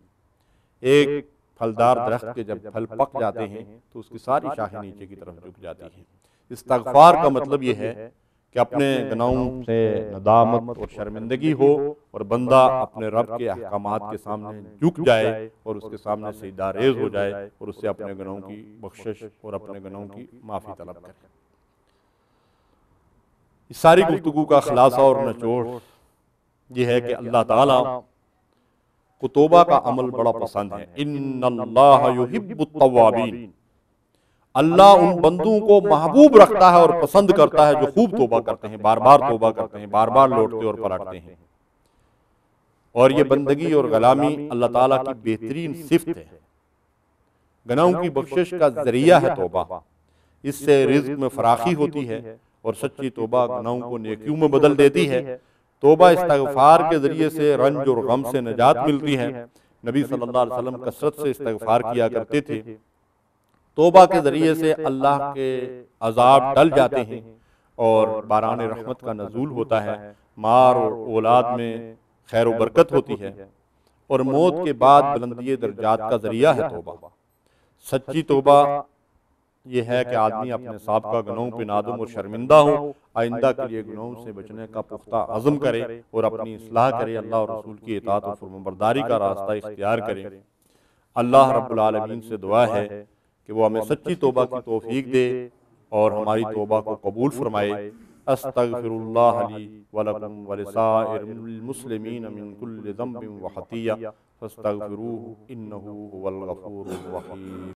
ایک پھلدار درخت کے جب پھل پک جاتے ہیں تو اس کی ساری شاخیں نیچے کی طرف جھک جاتی ہیں. استغفار کا مطلب یہ ہے کہ اپنے گناہوں سے ندامت اور شرمندگی ہو اور بندہ اپنے رب کے احکامات کے سامنے جھک جائے اور اس کے سامنے سجدہ ریز ہو جائے اور اس سے اپنے گناہوں کی بخشش اور اپنے گناہوں کی معافی طلب کرے. اس ساری گفتگو کا خلاصہ اور نچوڑ یہ ہے کہ اللہ تعالیٰ کو توبہ کا عمل بڑا پسند ہے. ان اللہ یحب التوابین. اللہ ان بندوں کو محبوب رکھتا ہے اور پسند کرتا ہے جو خوب توبہ کرتے ہیں، بار بار توبہ کرتے ہیں، بار بار لوٹتے اور پلٹتے ہیں۔ اور یہ بندگی اور غلامی اللہ تعالیٰ کی بہترین صفت ہے۔ گناہوں کی بخشش کا ذریعہ ہے توبہ، اس سے رزق میں فراخی ہوتی ہے، اور سچی توبہ گناہوں کو نیکیوں میں بدل دیتی ہے۔ توبہ استغفار کے ذریعے سے رنج اور غم سے نجات ملتی ہے۔ نبی صلی اللہ علیہ وسلم کثرت سے استغفار کیا کرتے تھے۔ توبہ کے ذریعے سے اللہ کے عذاب ٹل جاتے ہیں اور باران رحمت کا نزول ہوتا ہے، مال اور اولاد میں خیر و برکت ہوتی ہے، اور موت کے بعد بلندی درجات کا ذریعہ ہے توبہ۔ سچی توبہ یہ ہے کہ آدمی اپنے سابقہ گناہوں پہ نادم اور شرمندہ ہو، آئندہ کے لیے گناہوں سے بچنے کا پختہ عزم کرے اور اپنی اصلاح کرے، اللہ اور رسول کی اطاعت اور فرمانبرداری کا راستہ اختیار کرے۔ اللہ رب العالمین سے دعا ہے کہ وہ ہمیں سچی توبہ کی توفیق دے اور ہماری توبہ کو قبول فرمائے۔ استغفر اللہ لی ولکم ولسائر المسلمین من کل ذنب وخطیہ فاستغفروہ انہ هو الغفور الرحیم۔